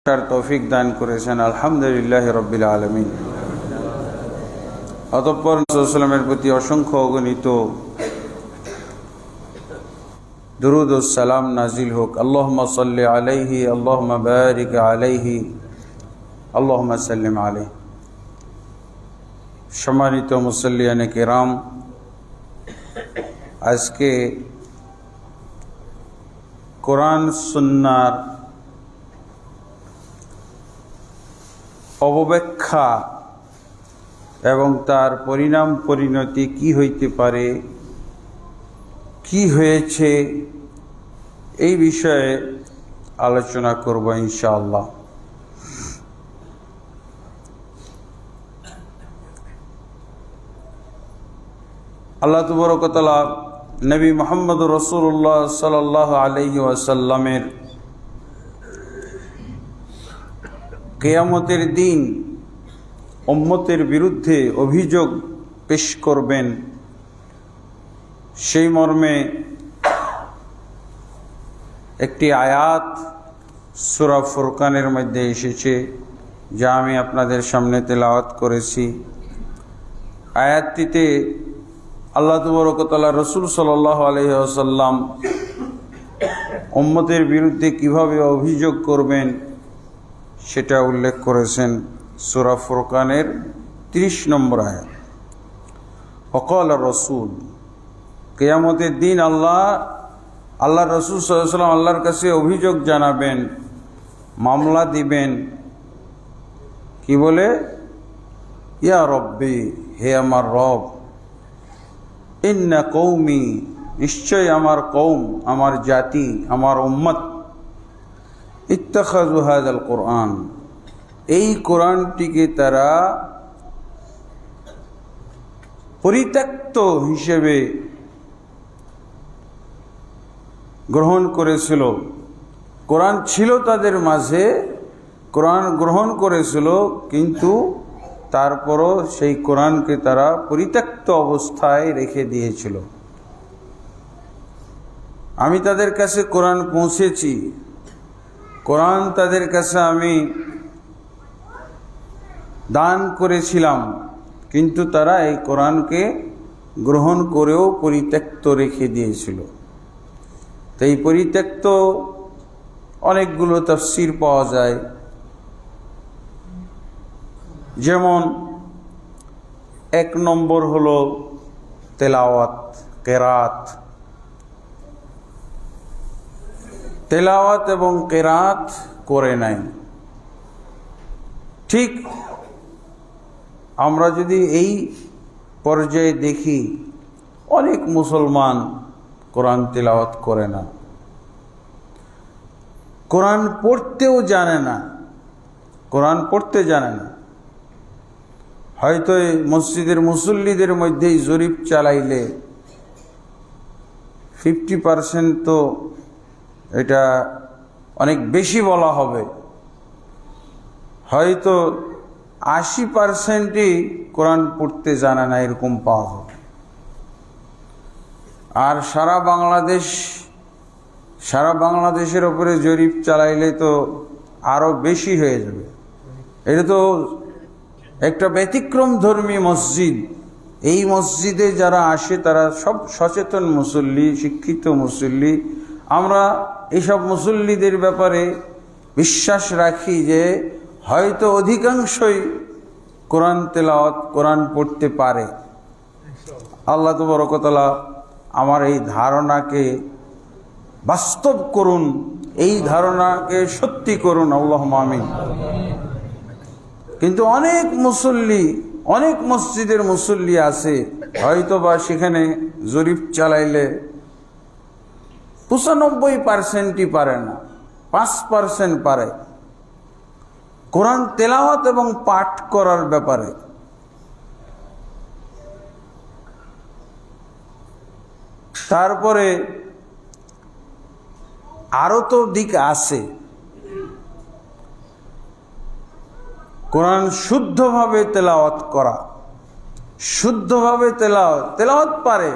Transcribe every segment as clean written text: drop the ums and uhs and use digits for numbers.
তৌফিক দান করেছেন, আলহামদুলিল্লাহ রব্বিল আলামিন। অতঃপর রাসূল সাল্লাল্লাহু আলাইহি ওয়াসাল্লামের প্রতি অসংখ্য অগণিত দুরূদ ও সালাম নাজিল হোক। আল্লাহুম্মা সাল্লি আলাইহি, আল্লাহুম্মা বারিক আলাইহি, আল্লাহুম্মা সাল্লিম আলাইহি। সম্মানিত মুসল্লিয়ানে কিরাম, আজকে কোরআন সুন্নাহর অবব্যাখ্যা এবং তার পরিণাম পরিণতি কি হইতে পারে, কি হয়েছে, এই বিষয়ে আলোচনা করব ইনশাআল্লাহ। আল্লাহ তাবারক ওয়া তাআলা নবী মুহাম্মদ রাসূলুল্লাহ সাল্লাল্লাহু আলাইহি ওয়াসাল্লামের কিয়ামতের দিন উম্মতের বিরুদ্ধে অভিযোগ পেশ করবেন, সেই মর্মে একটি আয়াত সূরা ফুরকানের মধ্যে এসেছে, যা আমি আপনাদের সামনে তেলাওয়াত করেছি। আয়াতটিতে আল্লাহ তাবারক ওয়া তাআলা রাসূল সাল্লাল্লাহু আলাইহি ওয়াসাল্লাম উম্মতের বিরুদ্ধে কিভাবে অভিযোগ করবেন সেটা উল্লেখ করেছেন। সূরা ফুরকানের 30 নম্বর আয়াত। ওয়াকাল রাসূল, কিয়ামতের দিন আল্লাহ রাসূল সাল্লাল্লাহু আলাইহি ওয়াসাল্লাম আল্লাহর কাছে অভিযোগ জানাবেন, মামলা দিবেন। কি বলে? ইয়া রব্বি, হে আমার রব, ইন্না কওমি, নিশ্চয় আমার কওম, আমার জাতি, আমার উম্মত, ইত্তাখাযু হাযাল কোরআন, এই কোরআনটিকে তারা পরিত্যক্ত হিসেবে গ্রহণ করেছিল। কোরআন ছিল তাদের মাঝে, কোরআন গ্রহণ করেছিল, কিন্তু তারপরও সেই কোরআনকে তারা পরিত্যক্ত অবস্থায় রেখে দিয়েছিল। আমি তাদের কাছে কোরআন পৌঁছেছি, কোরআন তাদের কাছে আমি দান করেছিলাম, কিন্তু তারা এই কোরআনকে গ্রহণ করেও পরিত্যক্ত রেখে দিয়েছিল। তো এই পরিত্যক্ত অনেকগুলো তাফসীর পাওয়া যায়। যেমন 1 নম্বর হলো তেলাওয়াত, কেরাত। তেলাওয়াত এবং কেরাত করে নাই। ঠিক আমরা যদি এই পর্যায়ে দেখি, অনেক মুসলমান কোরআন তেলাওয়াত করে না, কোরআন পড়তেও জানে না, কোরআন পড়তে জানে না। হয়তো এই মসজিদের মুসল্লিদের মধ্যেই জরিপ চালাইলে 50% তো এটা অনেক বেশি বলা হবে, হয়তো 80%ই কোরআন পড়তে জানে না, এরকম পাওয়া হবে। আর সারা বাংলাদেশের ওপরে জরিপ চালাইলে তো আরো বেশি হয়ে যাবে। এটা তো একটা ব্যতিক্রম ধর্মী মসজিদ। এই মসজিদে যারা আসে তারা সব সচেতন মুসল্লি, শিক্ষিত মুসল্লি। আমরা এইসব মুসল্লিদের ব্যাপারে বিশ্বাস রাখি যে হয়তো অধিকাংশই কোরআন তেলাওয়াত, কোরআন পড়তে পারে। আল্লাহ তাবারক ওয়া তাআলা আমার এই ধারণাকে বাস্তব করুন, এই ধারণাকে সত্যি করুন, আল্লাহুম্মা আমিন। কিন্তু অনেক মুসল্লি, অনেক মসজিদের মুসল্লি আছে, হয়তো বা সেখানে জরিপ চালাইলে 95%ই পারে না, 5% পারে কোরআন তেলাওয়াত এবং পাঠ করার ব্যাপারে। তারপরে আরো তো দিক আছে। কোরআন শুদ্ধভাবে তেলাওয়াত করা, শুদ্ধভাবে তেলাওয়াত পারে,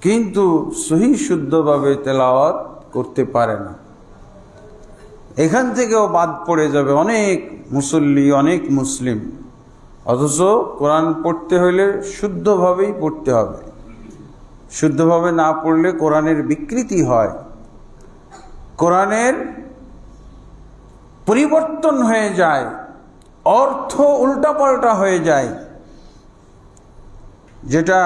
কিন্তু সহি শুদ্ধভাবে তেলাওয়াত করতে পারে না। এখান থেকেও বাদ পড়ে যাবে অনেক মুসল্লি, অনেক মুসলিম। অথচ কোরআন পড়তে হলে শুদ্ধভাবেই পড়তে হবে। শুদ্ধভাবে না পড়লে কোরআনের বিকৃতি হয়, কোরআনের পরিবর্তন হয়ে যায়, অর্থ উল্টাপাল্টা হয়ে যায়, যেটা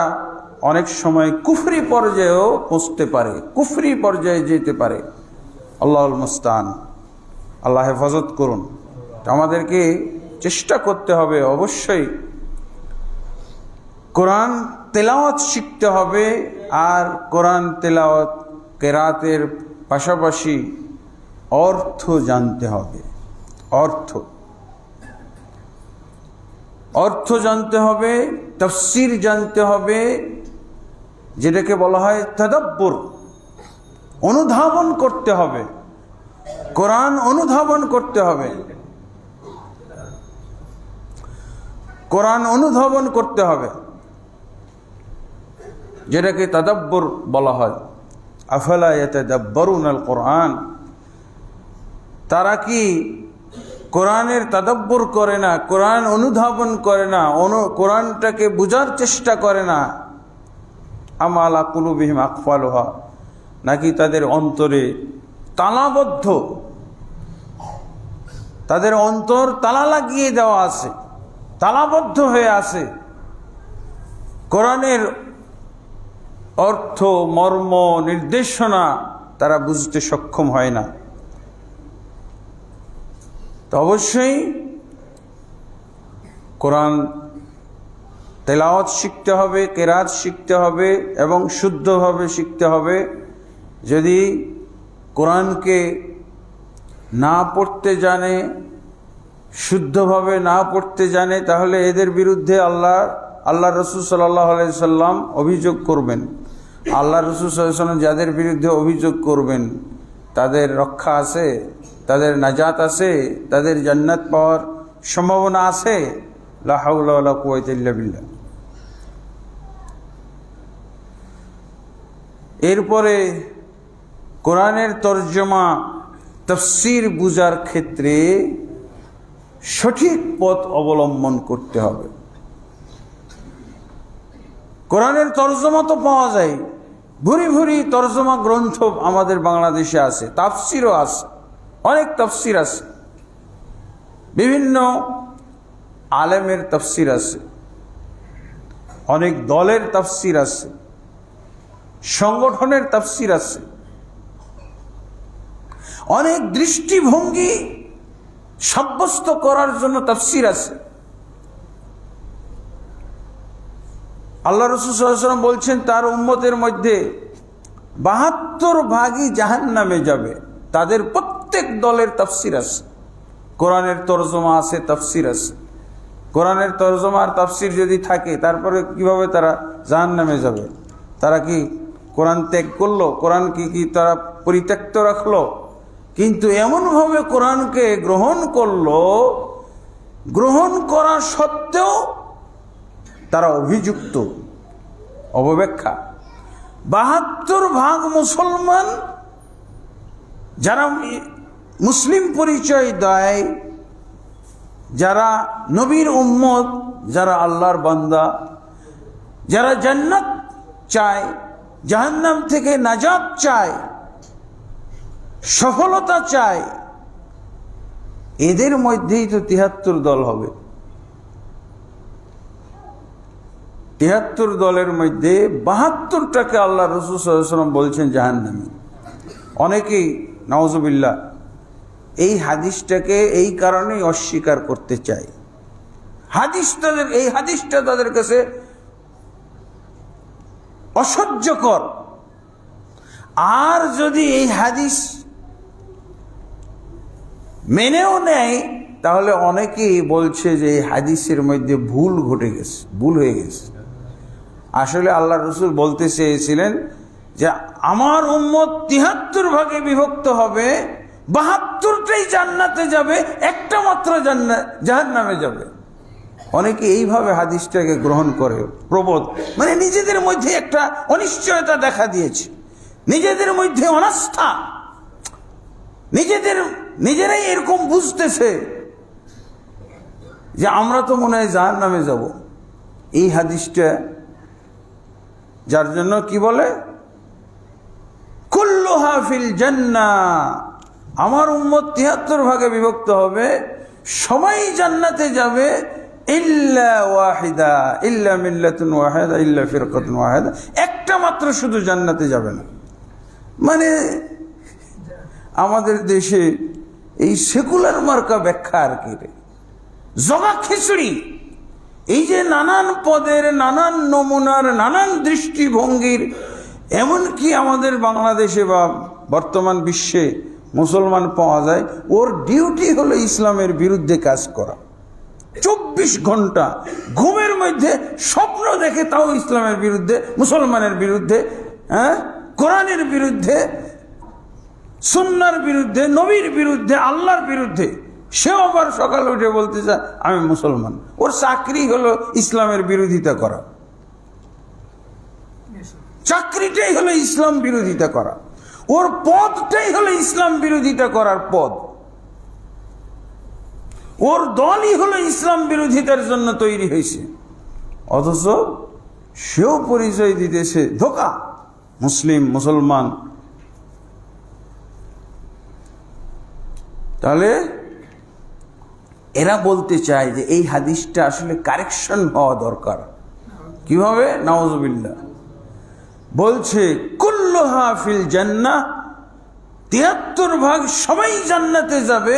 অনেক সময় কুফরি পর্যায়েও পৌঁছতে পারে, কুফরি পর্যায়ে যেতে পারে। আল্লাহুল মুস্তান, আল্লাহ হেফাজত করুন। আমাদেরকে চেষ্টা করতে হবে অবশ্যই কোরআন তেলাওয়াত শিখতে হবে, আর কোরআন তেলাওয়াত কেরাতের পাশাপাশি অর্থ জানতে হবে। অর্থ জানতে হবে, তাফসীর জানতে হবে, যেটাকে বলা হয় তাদাব্বুর। অনুধাবন করতে হবে, কোরআন অনুধাবন করতে হবে, কোরআন অনুধাবন করতে হবে, যেটাকে তাদাব্বুর বলা হয়। আফালা ইয়াতাদাব্বারুনাল কোরআন, তারা কি কোরআনের তাদাব্বুর করে না, কোরআন অনুধাবন করে না, কোরআনটাকে বুঝার চেষ্টা করে না? আম আলা কুলুবিহিম আকফালুহা, নাকি তাদের অন্তরে তালাবদ্ধ, তাদের অন্তর তালা লাগিয়ে দেওয়া আছে, তালাবদ্ধ হয়ে আছে, কোরআনের অর্থ, মর্ম, নির্দেশনা তারা বুঝতে সক্ষম হয় না। তো অবশ্যই কোরআন তেলাওয়াত শিখতে হবে, কেরাত শিখতে হবে এবং শুদ্ধভাবে শিখতে হবে। যদি কোরআনকে না পড়তে জানে, শুদ্ধভাবে না পড়তে জানে, তাহলে এদের বিরুদ্ধে আল্লাহ রসুল সাল্লাল্লাহু আলাইহি সাল্লাম অভিযোগ করবেন। আল্লাহ রসুল সাল্লাল্লাহু আলাইহি সাল্লাম যাদের বিরুদ্ধে অভিযোগ করবেন তাদের রক্ষা আছে, তাদের নাজাত আছে, তাদের জান্নাত পাওয়ার সম্ভাবনা আছে। লা হাওলা ওয়ালা কুওয়াতা ইল্লা বিল্লাহ। এরপরে কোরআনের তরজমা, তাফসীর বুঝার ক্ষেত্রে সঠিক পথ অবলম্বন করতে হবে। কোরআনের তরজমা তো পাওয়া যায়, ভুরি ভুরি তরজমা গ্রন্থ আমাদের বাংলাদেশে আছে, তাফসীরও আছে, অনেক তাফসীর আছে, বিভিন্ন আলেমের তাফসীর আছে, অনেক দলের তাফসীর আছে, সংগঠনের তাফসীর আছে, অনেক দৃষ্টিভঙ্গি সাব্যস্ত করার জন্য তাফসীর আছে। আল্লাহ রাসূল সাল্লাল্লাহু আলাইহি ওয়াসাল্লাম বলছেন তার উম্মতের মধ্যে ৭২ ভাগই জাহান্নামে যাবে, তাদের প্রত্যেক দলের তাফসীর আছে, কোরআনের তরজমা আছে, তাফসীর আছে। কোরআনের তরজমা আর তাফসীর যদি থাকে, তারপরে কিভাবে তারা জাহান্নামে যাবে? তারা কি কোরআন ত্যাগ করলো? কোরআন কি তারা পরিত্যক্ত রাখলো? কিন্তু এমনভাবে কোরআনকে গ্রহণ করলো, গ্রহণ করা সত্ত্বেও তারা অভিযুক্ত, অবব্যাখ্যা। ৭২ ভাগ মুসলমান যারা মুসলিম পরিচয় দেয়, যারা নবীর উম্মত, যারা আল্লাহর বান্দা, যারা জান্নাত চায়, জাহান্নাম থেকে নাজাত চায়, সফলতা চায়, এদের মধ্যেই তো ৭৩ দল হবে। ৭৩ দলের মধ্যে ৭২টাকে আল্লাহ রাসূল সাল্লাল্লাহু আলাইহি ওয়াসাল্লাম বলছেন জাহান্নামী। অনেকেই নাউজুবিল্লাহ এই হাদিসটাকে এই কারণেই অস্বীকার করতে চায়। এই হাদিসটা তাদের কাছে অসহ্যকর। আর যদি এই হাদিস মেনেও নেয়, তাহলে অনেকেই বলছে যে এই হাদিসের মধ্যে ভুল ঘটে গেছে, ভুল হয়ে গেছে। আসলে আল্লাহ রসুল বলতে চেয়েছিলেন যে আমার উম্মত ৭৩ ভাগে বিভক্ত হবে, ৭২টাই জান্নাতে যাবে, একটা মাত্র জাহান্নামে যাবে। অনেকে এইভাবে হাদিসটাকে গ্রহণ করে, প্রবোধ, মানে নিজেদের মধ্যে একটা অনিশ্চয়তা দেখা দিয়েছে, নিজেদের মধ্যে অনাস্থা, নিজেদের নিজেরাই এরকম বুঝতেছে যে আমরা তো মনে হয় জাহান্নামে যাব। এই হাদিসটা যার জন্য কি বলে, কুল্লুহা ফিল জান্নাহ, আমার উম্মত ৭৩ ভাগে বিভক্ত হবে, সবাই জান্নাতে যাবে, ইল্লা ওয়াহিদা, ইল্লা মিল্লাতুন ওয়াহিদা, ইল্লা ফিরকাতুন ওয়াহিদা, একটা মাত্র শুধু জান্নাতে যাবে না। মানে আমাদের দেশে এই সেকুলার মার্কা ব্যাখ্যা আর কি রে, জগা খিচুড়ি। এই যে নানান পদের, নানান নমুনার, নানান দৃষ্টিভঙ্গির, এমনকি আমাদের বাংলাদেশে বা বর্তমান বিশ্বে মুসলমান পাওয়া যায়, ওর ডিউটি হলো ইসলামের বিরুদ্ধে কাজ করা। 24 ঘন্টা ঘুমের মধ্যে স্বপ্ন দেখে, তাও ইসলামের বিরুদ্ধে, মুসলমানের বিরুদ্ধে, হ্যাঁ, কোরআনের বিরুদ্ধে, সুন্নাহর বিরুদ্ধে, নবীর বিরুদ্ধে, আল্লাহর বিরুদ্ধে। সেও আবার সকালে উঠে বলতে চায় আমি মুসলমান। ওর চাকরি হলো ইসলামের বিরোধিতা করা, চাকরিটাই হলো ইসলাম বিরোধিতা করা, ওর পদটাই হলো ইসলাম বিরোধিতা করার পদ, ওর দলই হলো ইসলাম বিরোধিতার জন্য তৈরি হয়েছে। অথচ সেও পরিচয় দিতেছে ধোঁকা, মুসলিম, মুসলমান। তাহলে এরা বলতে চায় যে এই হাদিসটা আসলে কারেকশন হওয়া দরকার। কিভাবে? নাউজুবিল্লাহ। বলছে কুল্লুহা ফিল জান্নাহ, ৭৩ ভাগ সবাই জান্নাতে যাবে,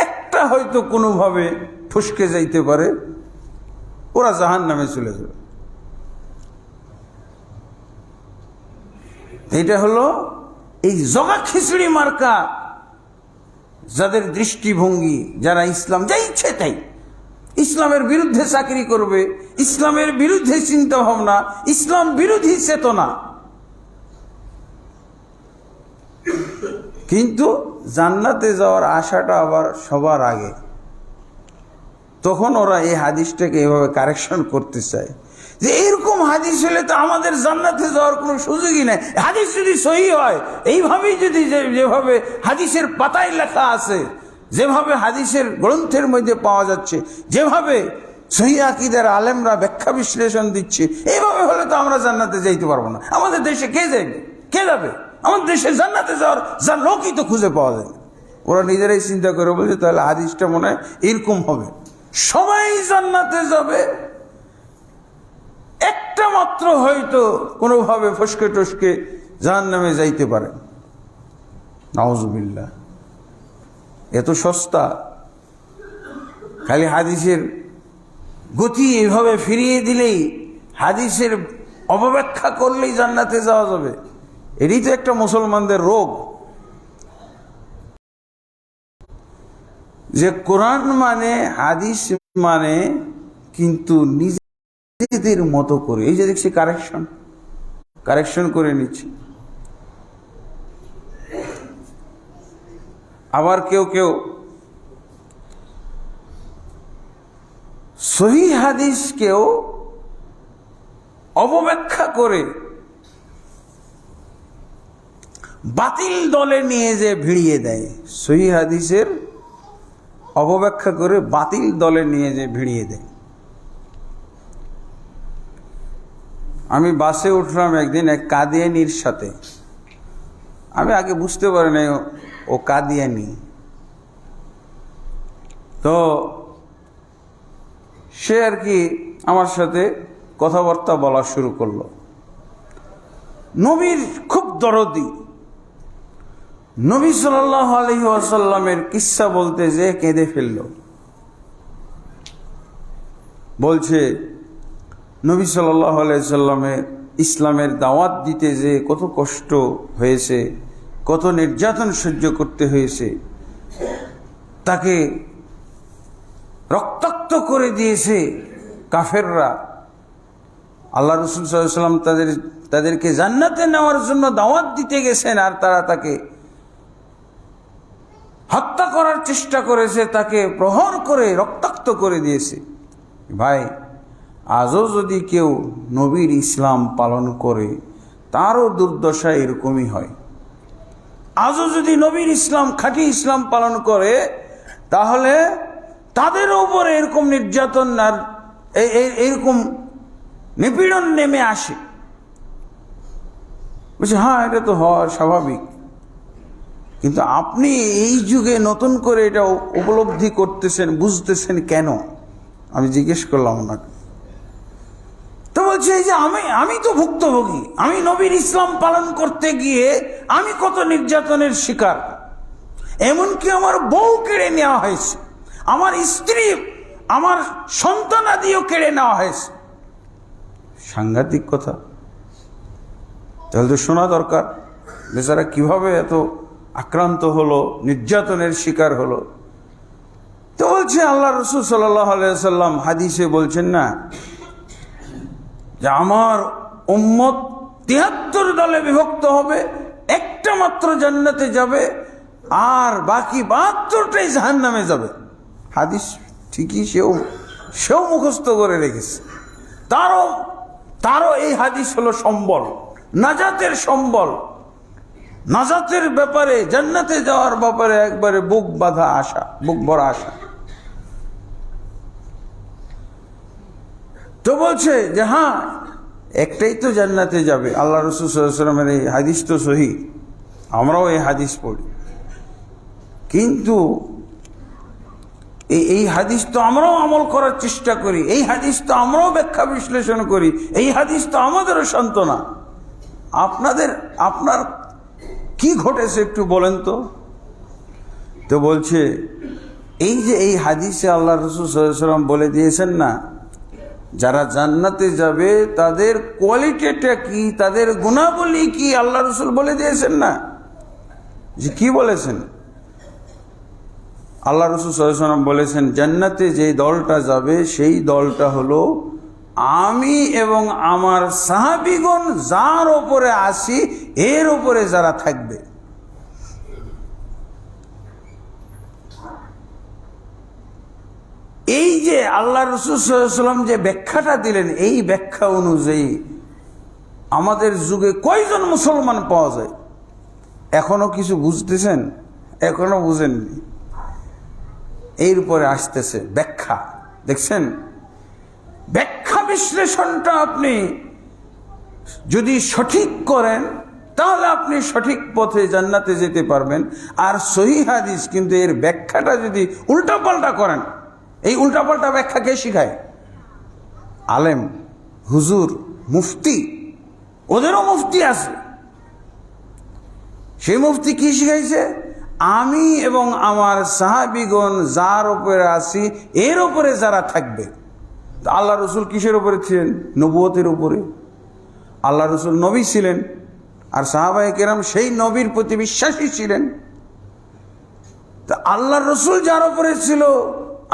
একটা হয়তো কোনোভাবে ফসকে যাইতে পারে, ওরা জাহান্নামে চলে যাবে। এটা হলো এই জগা খিচুড়ি মার্কা যাদের দৃষ্টিভঙ্গি, যারা ইসলাম যা ইচ্ছে তাই, ইসলামের বিরুদ্ধে চাকরি করবে, ইসলামের বিরুদ্ধে চিন্তা ভাবনা, ইসলাম বিরোধী চেতনা। কিন্তু জান্নাতে যাওয়ার আশাটা আবার সবার আগে। তখন ওরা এই হাদিসটাকে এভাবে কারেকশন করতে চায় যে এরকম হাদিস হলে তো আমাদের জান্নাতে যাওয়ার কোনো সুযোগই নাই। হাদিস যদি সহি হয়, এইভাবেই যদি যেভাবে হাদিসের পাতায় লেখা আছে, যেভাবে হাদিসের গ্রন্থের মধ্যে পাওয়া যাচ্ছে, যেভাবে সহি আকীদার আলেমরা ব্যাখ্যা বিশ্লেষণ দিচ্ছে, এইভাবে হলে তো আমরা জান্নাতে যাইতে পারবো না। আমাদের দেশে কে যাবে? কে যাবে? আমাদের দেশে জান্নাতে যাওয়ার যা লোকই তো খুঁজে পাওয়া যায়। ওরা নিজেরাই চিন্তা করে বলছে তাহলে হাদিসটা মনে হয় এরকম হবে, সবাই জান্নাতে যাবে, একটা মাত্র হয়তো কোনোভাবে ফসকে টসকে জাহান্নামে যাইতে পারে। নাউজুবিল্লাহ। এত সস্তা, খালি হাদিসের গতি এইভাবে ফিরিয়ে দিলেই, হাদিসের অপব্যাখ্যা করলেই জান্নাতে যাওয়া যাবে। এটাই তো একটা মুসলমানদের রোগ, যে কোরআন মানে, হাদিস মানে, কিন্তু নিজেদের মতো করে। এই যে দেখছি কারেকশন করে নিচ্ছে। আবার কেউ কেউ সহি হাদিসকেও অপব্যাখ্যা করে বাতিল দলে নিয়ে যে ভিড়িয়ে দেয়। সহি হাদিসের অপব্যাখ্যা করে বাতিল দলে নিয়ে যে ভিড়িয়ে দেয়। আমি বাসে উঠলাম একদিন এক কাদিয়ানির সাথে। আমি আগে বুঝতে পারি নাই ও কাদিয়ানি। তো সে আর কি আমার সাথে কথাবার্তা বলা শুরু করলো। নবীর খুব দরদি, নবী সাল্লাল্লাহু আলাইহি ওয়াসাল্লামের কিস্সা বলতে যে কেঁদে ফেলল। বলছে নবী সাল্লাল্লাহু আলাইহি ওয়াসাল্লামের ইসলামের দাওয়াত দিতে যে কত কষ্ট হয়েছে, কত নির্যাতন সহ্য করতে হয়েছে, তাকে রক্তাক্ত করে দিয়েছে কাফেররা। আল্লাহ রাসূল সাল্লাল্লাহু আলাইহি ওয়াসাল্লাম তাদেরকে জান্নাতে নেওয়ার জন্য দাওয়াত দিতে গেছেন, আর তারা তাকে হত্যা করার চেষ্টা করেছে, তাকে প্রহর করে রক্তাক্ত করে দিয়েছে। ভাই, আজও যদি কেউ নবীর ইসলাম পালন করে, তারও দুর্দশা এরকমই হয়। আজও যদি নবীর ইসলাম, খাঁটি ইসলাম পালন করে, তাহলে তাদের উপরে এরকম নির্যাতন আর এইরকম নিপীড়ন নেমে আসে। বলছে হ্যাঁ, এটা তো হওয়ার স্বাভাবিক। কিন্তু আপনি এই যুগে নতুন করে এটা উপলব্ধি করতেছেন, বুঝতেছেন কেন? আমি জিজ্ঞেস করলাম ওনাকে। তো বলছে এই যে আমি তো ভুক্তভোগী, আমি নবীর ইসলাম পালন করতে গিয়ে আমি কত নির্যাতনের শিকার। এমনকি আমার বউ কেড়ে নেওয়া হয়েছে, আমার স্ত্রী, আমার সন্তানাদিও কেড়ে নেওয়া হয়েছে। সাংঘাতিক কথা। তাহলে তো শোনা দরকার বেচারা কিভাবে এত আক্রান্ত হলো, নির্যাতনের শিকার হলো। তো বলছে আল্লাহ রাসূল সাল্লাল্লাহু আলাইহি ওয়াসাল্লাম হাদিসে বলছেন না যে আমার উম্মত ৭৩ দলে বিভক্ত হবে, একটা মাত্র জান্নাতে যাবে আর বাকি ৭২টাই জাহান্নামে যাবে। হাদিস ঠিকই সেও মুখস্থ করে রেখেছে। তারও এই হাদিস হলো সম্বল, নাজাতের সম্বল। নাজাতের ব্যাপারে, জান্নাতে যাওয়ার ব্যাপারে একবারে বুক বাঁধা আশা, বুক ভরা আশা। তো বলছে যে হ্যাঁ, একটাই তো জান্নাতে যাবে। আল্লাহ রাসূল সাল্লাল্লাহু আলাইহি ওয়াসাল্লামের এই হাদিস তো সহিহ, আমরাও এই হাদিস পড়ি। কিন্তু এই হাদিস তো আমরাও আমল করার চেষ্টা করি, এই হাদিস তো আমরাও ব্যাখ্যা বিশ্লেষণ করি, এই হাদিস তো আমাদেরও সান্ত্বনা। আপনার কি ঘটেছে একটু বলেন তো। তো বলছে এই যে এই হাদিসে আল্লাহ রাসূল সাল্লাল্লাহু আলাইহি ওয়াসাল্লাম বলে দিয়েছেন না, যারা জান্নাতে যাবে তাদের কোয়ালিটিটা কি, তাদের গুণাবলী কি, আল্লাহ রাসূল বলে দিয়েছেন না। যে কি বলেছেন? আল্লাহ রাসূল সাল্লাল্লাহু আলাইহি ওয়াসাল্লাম বলেছেন জান্নাতে যে দলটা যাবে সেই দলটা হলো আমি এবং আমার সাহাবীগণ যার উপরে আসি এর উপরে যারা থাকবে। এই যে আল্লাহ রাসূল সাল্লাল্লাহু আলাইহি ওয়াসাল্লাম যে ব্যাখ্যাটা দিলেন, এই ব্যাখ্যা অনুযায়ী আমাদের যুগে কয়জন মুসলমান পাওয়া যায়? এখনো কিছু বুঝতেছেন? এখনো বুঝেননি। এর উপরে আসতেছে ব্যাখ্যা। দেখছেন, ব্যাখ্যা বিশ্লেষণটা আপনি যদি সঠিক করেন তাহলে আপনি সঠিক পথে জান্নাতে যেতে পারবেন। আর সহিহ হাদিস কিন্তু এর ব্যাখ্যাটা যদি উল্টাপাল্টা করেন, এই উল্টাপাল্টা ব্যাখ্যা কে শিখায়? আলেম, হুজুর, মুফতি। ওদেরও মুফতি আছে। সেই মুফতি কি শিখাইছে? আমি এবং আমার সাহাবীগণ যার উপরে আছি এর উপরে যারা থাকবে। আল্লাহ রসুল কিসের উপরে ছিলেন? নবুয়তের উপরে। আল্লাহ রসুল নবী ছিলেন, আর সাহাবায়ে কেরাম সেই নবীর প্রতি বিশ্বাসী ছিলেন। তা আল্লাহ রসুল যার উপরে ছিল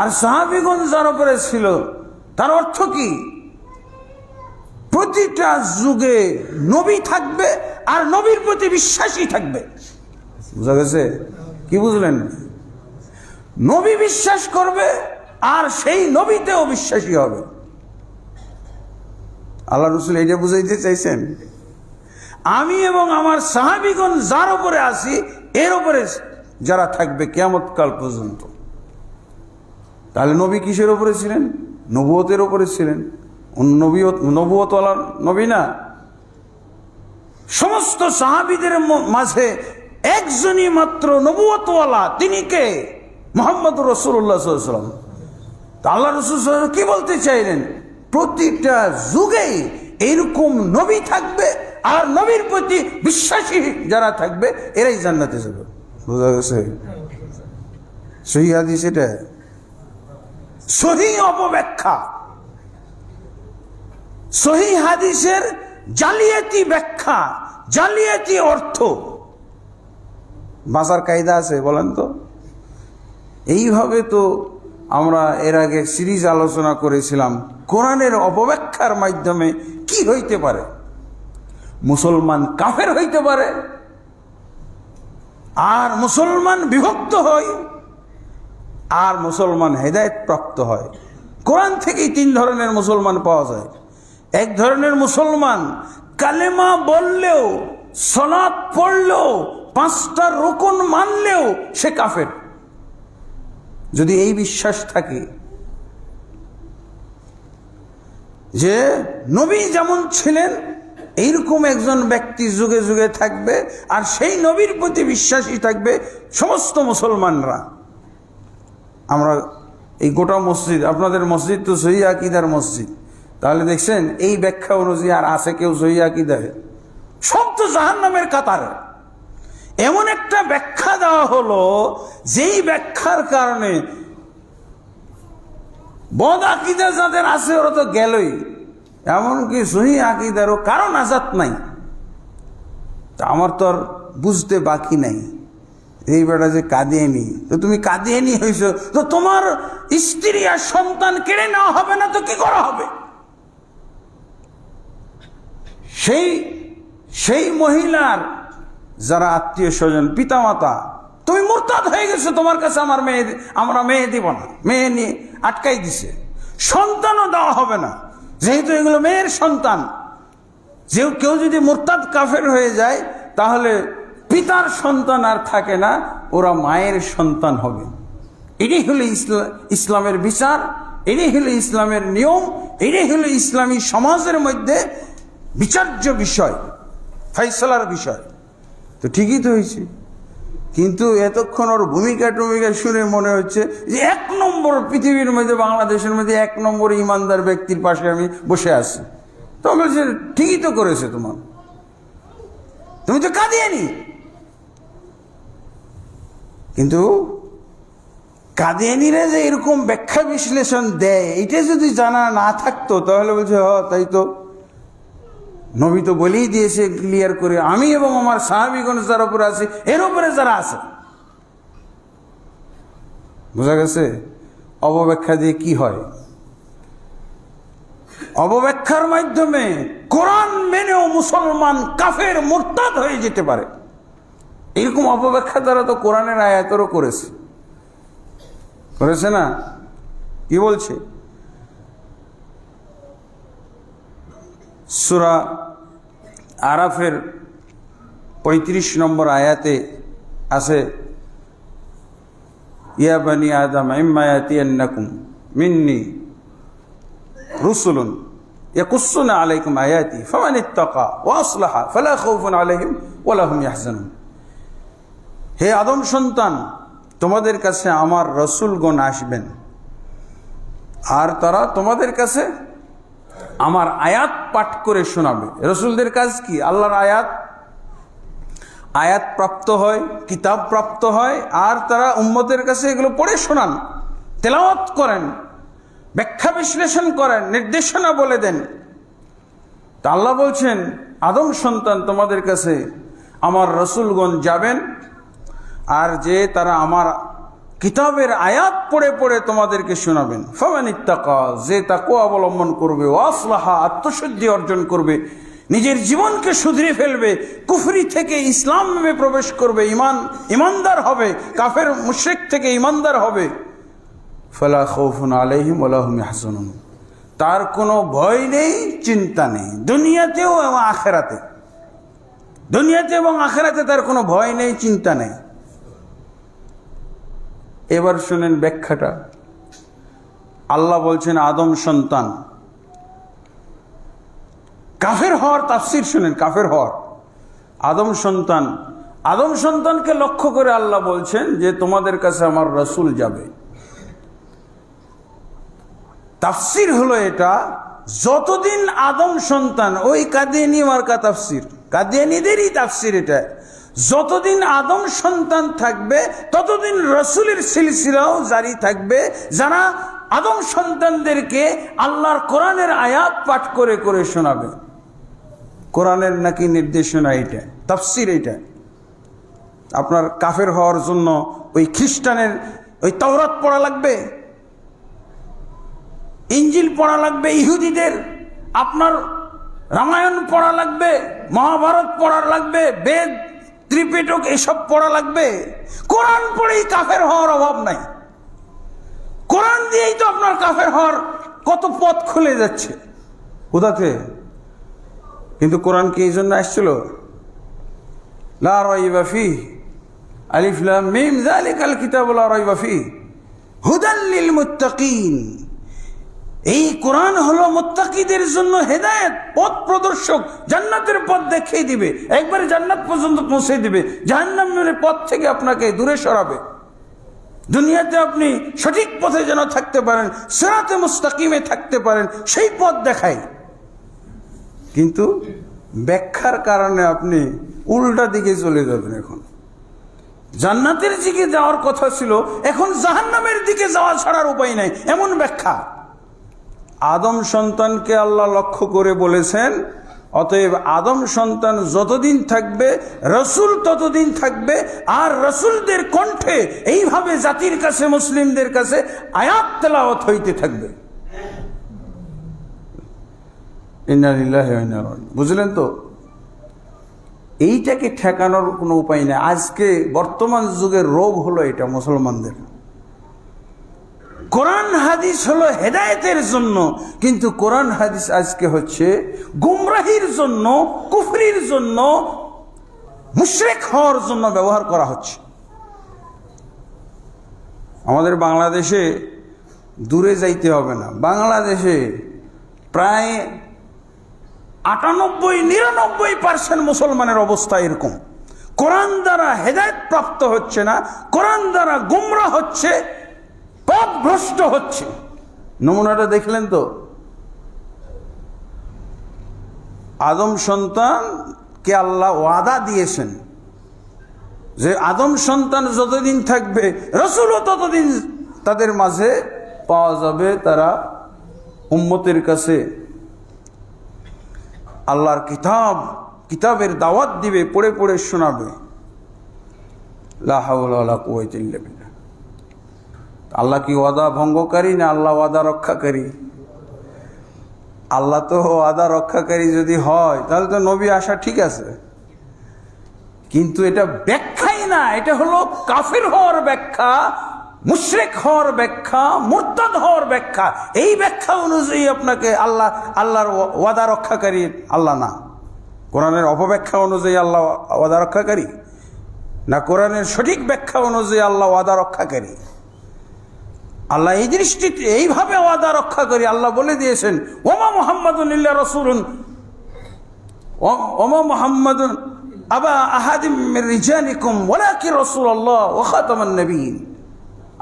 আর সাহাবীগণ যার উপরে ছিল, তার অর্থ কি? প্রতিটা যুগে নবী থাকবে আর নবীর প্রতি বিশ্বাসী থাকবে। বুঝা গেছে? কি বুঝলেন? নবী বিশ্বাস করবে আর সেই নবীতেও বিশ্বাসী হবে। আল্লাহ রসুল এইটা বুঝাইতে চাইছেন। আমি এবং আমার সাহাবীগণ যার উপরে আছি এর উপরে যারা থাকবে কিয়ামত কাল পর্যন্ত। তাহলে নবী কিসের উপরে ছিলেন? নবুয়তের উপরে ছিলেন। নবুয়তওয়ালা নবী না। সমস্ত সাহাবীদের মাঝে একজনই মাত্র নবুয়তওয়ালা, তিনি কে? মুহাম্মদুর রাসূলুল্লাহ সাল্লাল্লাহু আলাইহি ওয়াসাল্লাম। আল্লাহ রাসূল কি বলতে চাইলেন? প্রতিটা যুগেই এরকম নবী থাকবে আর নবীর প্রতি বিশ্বাসী যারা থাকবে এরাই জান্নাতে যাবে। বুঝা গেছে? সহিহ হাদিস এটা। সহিহ অপব্যাখ্যা, সহিহ হাদিসের জালিয়াতি ব্যাখ্যা, জালিয়াতি অর্থ। বাঁচার কায়দা আছে বলেন তো? এইভাবে তো আমরা এর আগে সিরিজ আলোচনা করেছিলাম কোরআনের অপব্যাখ্যার মাধ্যমে কি হইতে পারে। মুসলমান কাফের হইতে পারে, আর মুসলমান বিভক্ত হয়, আর মুসলমান হেদায়েত প্রাপ্ত হয়। কোরআন থেকেই 3 ধরনের মুসলমান পাওয়া যায়। এক ধরনের মুসলমান কালেমা বললেও, সালাত পড়লেও 5টা রুকন মানলেও সে কাফের। যদি এই বিশ্বাস থাকে যে নবী যেমন ছিলেন এইরকম একজন ব্যক্তি যুগে যুগে থাকবে, আর সেই নবীর প্রতি বিশ্বাসী থাকবে সমস্ত মুসলমানরা। আমরা এই গোটা মসজিদ, আপনাদের মসজিদ তো সহিহ আকীদার মসজিদ, তাহলে দেখছেন এই ব্যাখ্যা অনুযায়ী আর আছে কেউ সহিহ আকীদায়? সব তো জাহান্নামের কাতারে। এমন একটা ব্যাখ্যা দেওয়া হলো যেই ব্যাখ্যার কারণে বদ আকীদা যাদের আছে ওরা তো গেলই, এমনকি সহিহ আকীদারও কারণ নাজাত নাই। তা আমার তো আর বুঝতে বাকি নাই, এই বেটা যে কাদিয়ানি, তো তুমি কাদিয়ানি হয়েছো, তো তোমার স্ত্রী আর সন্তান কেড়ে নেওয়া হবে না তো কি করা হবে? সেই মহিলার যারা আত্মীয় স্বজন, পিতামাতা, তুমি মুরতাদ হয়ে গেছো, তোমার কাছে আমরা মেয়ে দিব না, মেয়ে নিয়ে আটকাই দিছে। সন্তানও দেওয়া হবে না, যেহেতু এগুলো মেয়ের সন্তান। কেউ যদি মুরতাদ কাফের হয়ে যায় তাহলে পিতার সন্তান আর থাকে না, ওরা মায়ের সন্তান হবে। এটাই হলো ইসলামের বিচার, এটাই হলো ইসলামের নিয়ম, এটাই হলো ইসলামী সমাজের মধ্যে বিচার্য বিষয়, ফয়সালার বিষয়। তো ঠিকই তো হয়েছে, কিন্তু এতক্ষণ ওর ভূমিকা টুমিকা শুনে মনে হচ্ছে যে 1 নম্বর পৃথিবীর মধ্যে, বাংলাদেশের মধ্যে 1 নম্বর ইমানদার ব্যক্তির পাশে আমি বসে আছি। তো বলছে ঠিকই তো করেছে, তুমি তো কাদিয়ানি। কিন্তু কাদিয়ানিরা যে এরকম ব্যাখ্যা বিশ্লেষণ দেয়, এটা যদি জানা না থাকতো তাহলে বলছে তাই তো, নবী তো বলেই দিয়েছে ক্লিয়ার করে, আমি এবং আমার সাহাবীগণ যার উপরে আছে এর উপরে যারা আছে। বোঝা গেছে? অপব্যাখ্যা দিয়ে কি হয়? অপব্যাখ্যার মাধ্যমে কোরআন মেনেও মুসলমান কাফের মুরতাদ হয়ে যেতে পারে। এরকম অপব্যাখ্যা দ্বারা তো কোরআনের আয়াতেরও করেছে না? কি বলছে? সূরা আরাফের 35 নম্বর আয়াতে আছে, ইয়া বানি আদম ইম্মা ইয়াতিয়ান্নাকুম মিন্নি রুসুলুন ইয়াকুসুনা আলাইকুম আয়াতি ফামান ইত্তাকা ওয়া আসলাহা ফালা খাউফুন আলাইহিম ওয়া লা হুম ইয়াহজানুন। হে আদম সন্তান, তোমাদের কাছে আমার রসুলগণ আসবেন, আর তারা তোমাদের কাছে আমার আয়াত পাঠ করে শোনাবে। রসুলদের কাজ কি? আল্লাহর আয়াত প্রাপ্ত হয়, কিতাব প্রাপ্ত হয়, আর তারা উম্মতের কাছে এগুলো পড়ে শোনান, তেলাওয়াত করেন, ব্যাখ্যা বিশ্লেষণ করেন, নির্দেশনা বলে দেন। তা আল্লাহ বলছেন, আদম সন্তান, তোমাদের কাছে আমার রসুলগণ যাবেন, আর যে তারা আমার কিতাবের আয়াত পড়ে পড়ে তোমাদেরকে শোনাবেন। ফামান ইত্তাকা, যে তাকওয়া অবলম্বন করবে, ওয়া আসলাহা, আত্মশুদ্ধি অর্জন করবে, নিজের জীবনকে শুধরে ফেলবে, কুফরি থেকে ইসলামে প্রবেশ করবে, ইমানদার হবে, কাফের মুশরিক থেকে ইমানদার হবে, ফালা খাউফুন আলাইহিম ওয়া লা হুম ইয়াহজানুন, তার কোনো ভয় নেই, চিন্তা নেই, দুনিয়াতেও এবং আখিরাতে। দুনিয়াতে এবং আখিরাতে তার কোনো ভয় নেই, চিন্তা নেই। এবার শুনেন ব্যাখ্যাটা। আল্লাহ বলছেন আদম সন্তান, কাফের হওয়ার তাফসীর শুনেন, কাফের হওয়ার। আদম সন্তানকে লক্ষ্য করে আল্লাহ বলছেন যে তোমাদের কাছে আমার রাসূল যাবে। তাফসীর হলো এটা, যতদিন আদম সন্তান, ওই কাদিয়ানি মার্কা তাফসীর, কাদিয়ানিদেরই তাফসীর এটা, যতদিন আদম সন্তান থাকবে ততদিন রসুলের সিলসিলাও জারি থাকবে, যারা আদম সন্তানদেরকে আল্লাহর কোরআনের আয়াত পাঠ করে করে শোনাবে। কোরআনের নাকি নির্দেশনা এটা, তাফসীর এটা। আপনার কাফের হওয়ার জন্য ওই খ্রিস্টানের ওই তাওরাত পড়া লাগবে, ইঞ্জিল পড়া লাগবে ইহুদিদের, আপনার রামায়ণ পড়া লাগবে, মহাভারত পড়া লাগবে, বেদ, ত্রিপিটক এসব পড়া লাগবে? কোরআন পড়েই কাফের হওয়ার অভাব নাই। কোরআন দিয়েই তো আপনার কাফের হওয়ার কত পথ খুলে যাচ্ছে। কোথাতে? কিন্তু কোরআন কি এই জন্য আসছিল? লা রাইবা ফীহি, আলিফ লাম মিম যালিকাল কিতাবু লা রাইবা ফীহি হুদাল লিল মুত্তাকিন। এই কোরআন হলো মুত্তাকিদের জন্য হেদায়েত, পথ প্রদর্শক, জান্নাতের পথ দেখিয়ে দিবে, একবারে জান্নাত পর্যন্ত পৌঁছে দিবে, জাহান্নামের পথ থেকে আপনাকে দূরে সরাবে। দুনিয়াতে আপনি সঠিক পথে যেন থাকতে পারেন, সিরাতে মুস্তাকিমে থাকতে পারেন, সেই পথ দেখায়। কিন্তু ব্যাখ্যার কারণে আপনি উল্টা দিকে চলে যাবেন। এখন জান্নাতের দিকে যাওয়ার কথা ছিল, এখন জাহান্নামের দিকে যাওয়া ছাড়ার উপায় নাই, এমন ব্যাখ্যা। আদম সন্তানকে আল্লাহ লক্ষ্য করে বলেছেন, অতএব আদম সন্তান যতদিন থাকবে রসুল ততদিন থাকবে, আর রসুলদের কণ্ঠে এইভাবে জাতির কাছে, মুসলিমদের কাছে আয়াত তেলাওয়াত হইতে থাকবে। ইন্না লিল্লাহি ওয়া ইন্না ইলাইহি রাজিউন। বুঝলেন তো? এইটাকে ঠেকানোর কোনো উপায় নেই। আজকে বর্তমান যুগের রোগ হলো এটা মুসলমানদের। কোরআন হাদিস হলো হেদায়েতের জন্য, কিন্তু কোরআন হাদিস আজকে হচ্ছে গুমরাহির জন্য, কুফরির জন্য, মুশরিক হওয়ার জন্য ব্যবহার করা হচ্ছে। আমাদের বাংলাদেশে দূরে যাইতে হবে না, বাংলাদেশে প্রায় 98-99% মুসলমানের অবস্থা এরকম। কোরআন দ্বারা হেদায়েত প্রাপ্ত হচ্ছে না, কোরআন দ্বারা গুমরাহ হচ্ছে, পথভ্রষ্ট হচ্ছে। নমুনাটা দেখলেন তো? আদম সন্তানকে আল্লাহ ওয়াদা দিয়েছেন যে আদম সন্তান যতদিন থাকবে রসুলও ততদিন তাদের মাঝে পাওয়া যাবে। তারা উম্মতের কাছে আল্লাহর কিতাবের দাওয়াত দিবে, পড়ে পড়ে শোনাবে। লা হাওলা ওয়ালা কুওয়াতা ইল্লা বিল্লাহ। আল্লাহ কি ওয়াদা ভঙ্গকারী না আল্লাহ ওয়াদা রক্ষাকারী? আল্লাহ তো ওয়াদা রক্ষাকারী যদি হয় তাহলে তো নবী আসা ঠিক আছে, কিন্তু এটা ব্যাখ্যাই না, এটা হলো কাফির হওয়ার ব্যাখ্যা, মুশরিক হওয়ার ব্যাখ্যা, মুরতাদ হওয়ার ব্যাখ্যা। এই ব্যাখ্যা অনুযায়ী আপনাকে আল্লাহর ওয়াদা রক্ষাকারী আল্লাহ না, কোরআনের অপব্যাখ্যা অনুযায়ী আল্লাহ ওয়াদা রক্ষাকারী না, কোরআনের সঠিক ব্যাখ্যা অনুযায়ী আল্লাহ ওয়াদা রক্ষাকারী। আল্লাহ এই দৃষ্টিতে এইভাবে ওয়াদা রক্ষা করি। আল্লাহ বলে দিয়েছেন, ওমা মুহাম্মাদুন ইল্লা রাসূলুন, ওমা মুহাম্মাদুন আবা আহাদিম মির রিজালিকুম ওয়ালাকিন রাসূলুল্লাহ ওয়া খাতামান নবিয়্যিন।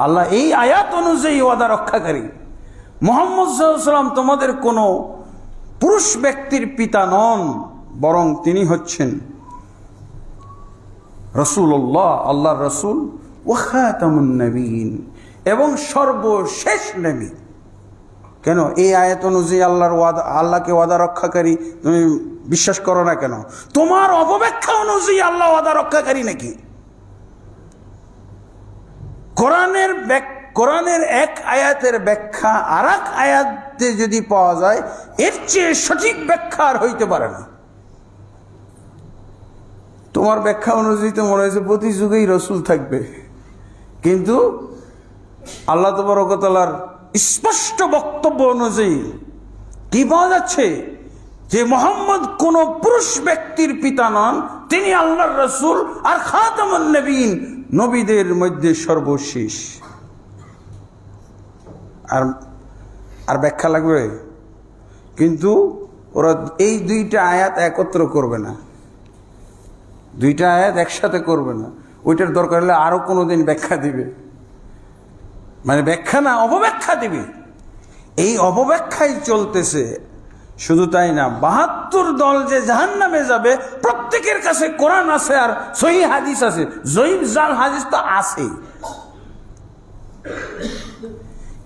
আল্লাহ এই আয়াত অনুযায়ী ওয়াদা রক্ষাকারী। মুহাম্মদ সাল্লাল্লাহু আলাইহি ওয়াসাল্লাম তোমাদের কোনো পুরুষ ব্যক্তির পিতা নন, বরং তিনি হচ্ছেন রাসূলুল্লাহ, আল্লাহর রাসূল, ওয়া খাতামুন নবিয়্যিন, এবং সর্বশেষ নবী। কেন এই আয়াত অনুযায়ী আল্লাহকে ওয়াদা রক্ষাকারী তুমি বিশ্বাস করো না কেন? তোমার অপব্যাখ্যা অনুযায়ী আল্লাহ ওয়াদা রক্ষাকারী নাকি? কোরআনের এক আয়াতের ব্যাখ্যা আর এক আয়াতে যদি পাওয়া যায়, এর চেয়ে সঠিক ব্যাখ্যা আর হইতে পারে না। তোমার ব্যাখ্যা অনুযায়ী তো মনে হয়েছে প্রতি যুগেই রসুল থাকবে, কিন্তু আল্লাহ তাবারক ওয়া তাআলার স্পষ্ট বক্তব্য অনুযায়ী কি পাওয়া যাচ্ছে যে মুহাম্মদ কোন পুরুষ ব্যক্তির পিতা নন, তিনি আল্লাহর রাসূল আর খাতামুন নবিয়্যিন, নবীদের মধ্যে সর্বশেষ। আর ব্যাখ্যা লাগবে, কিন্তু ওরা এই দুইটা আয়াত একত্র করবে না, দুইটা আয়াত একসাথে করবে না। ওইটার দরকার হলে আরো কোনোদিন ব্যাখ্যা দিবে, মানে ব্যাখ্যা না, অপব্যাখ্যা দিবে। এই অপব্যাখ্যাই চলতেছে। শুধু তাই না, 72 দল যে জাহান্নামে যাবে, প্রত্যেকের কাছে কোরআন আছে আর সহিহ হাদিস আছে। জয়ীফ জাল হাদিস তো আছে।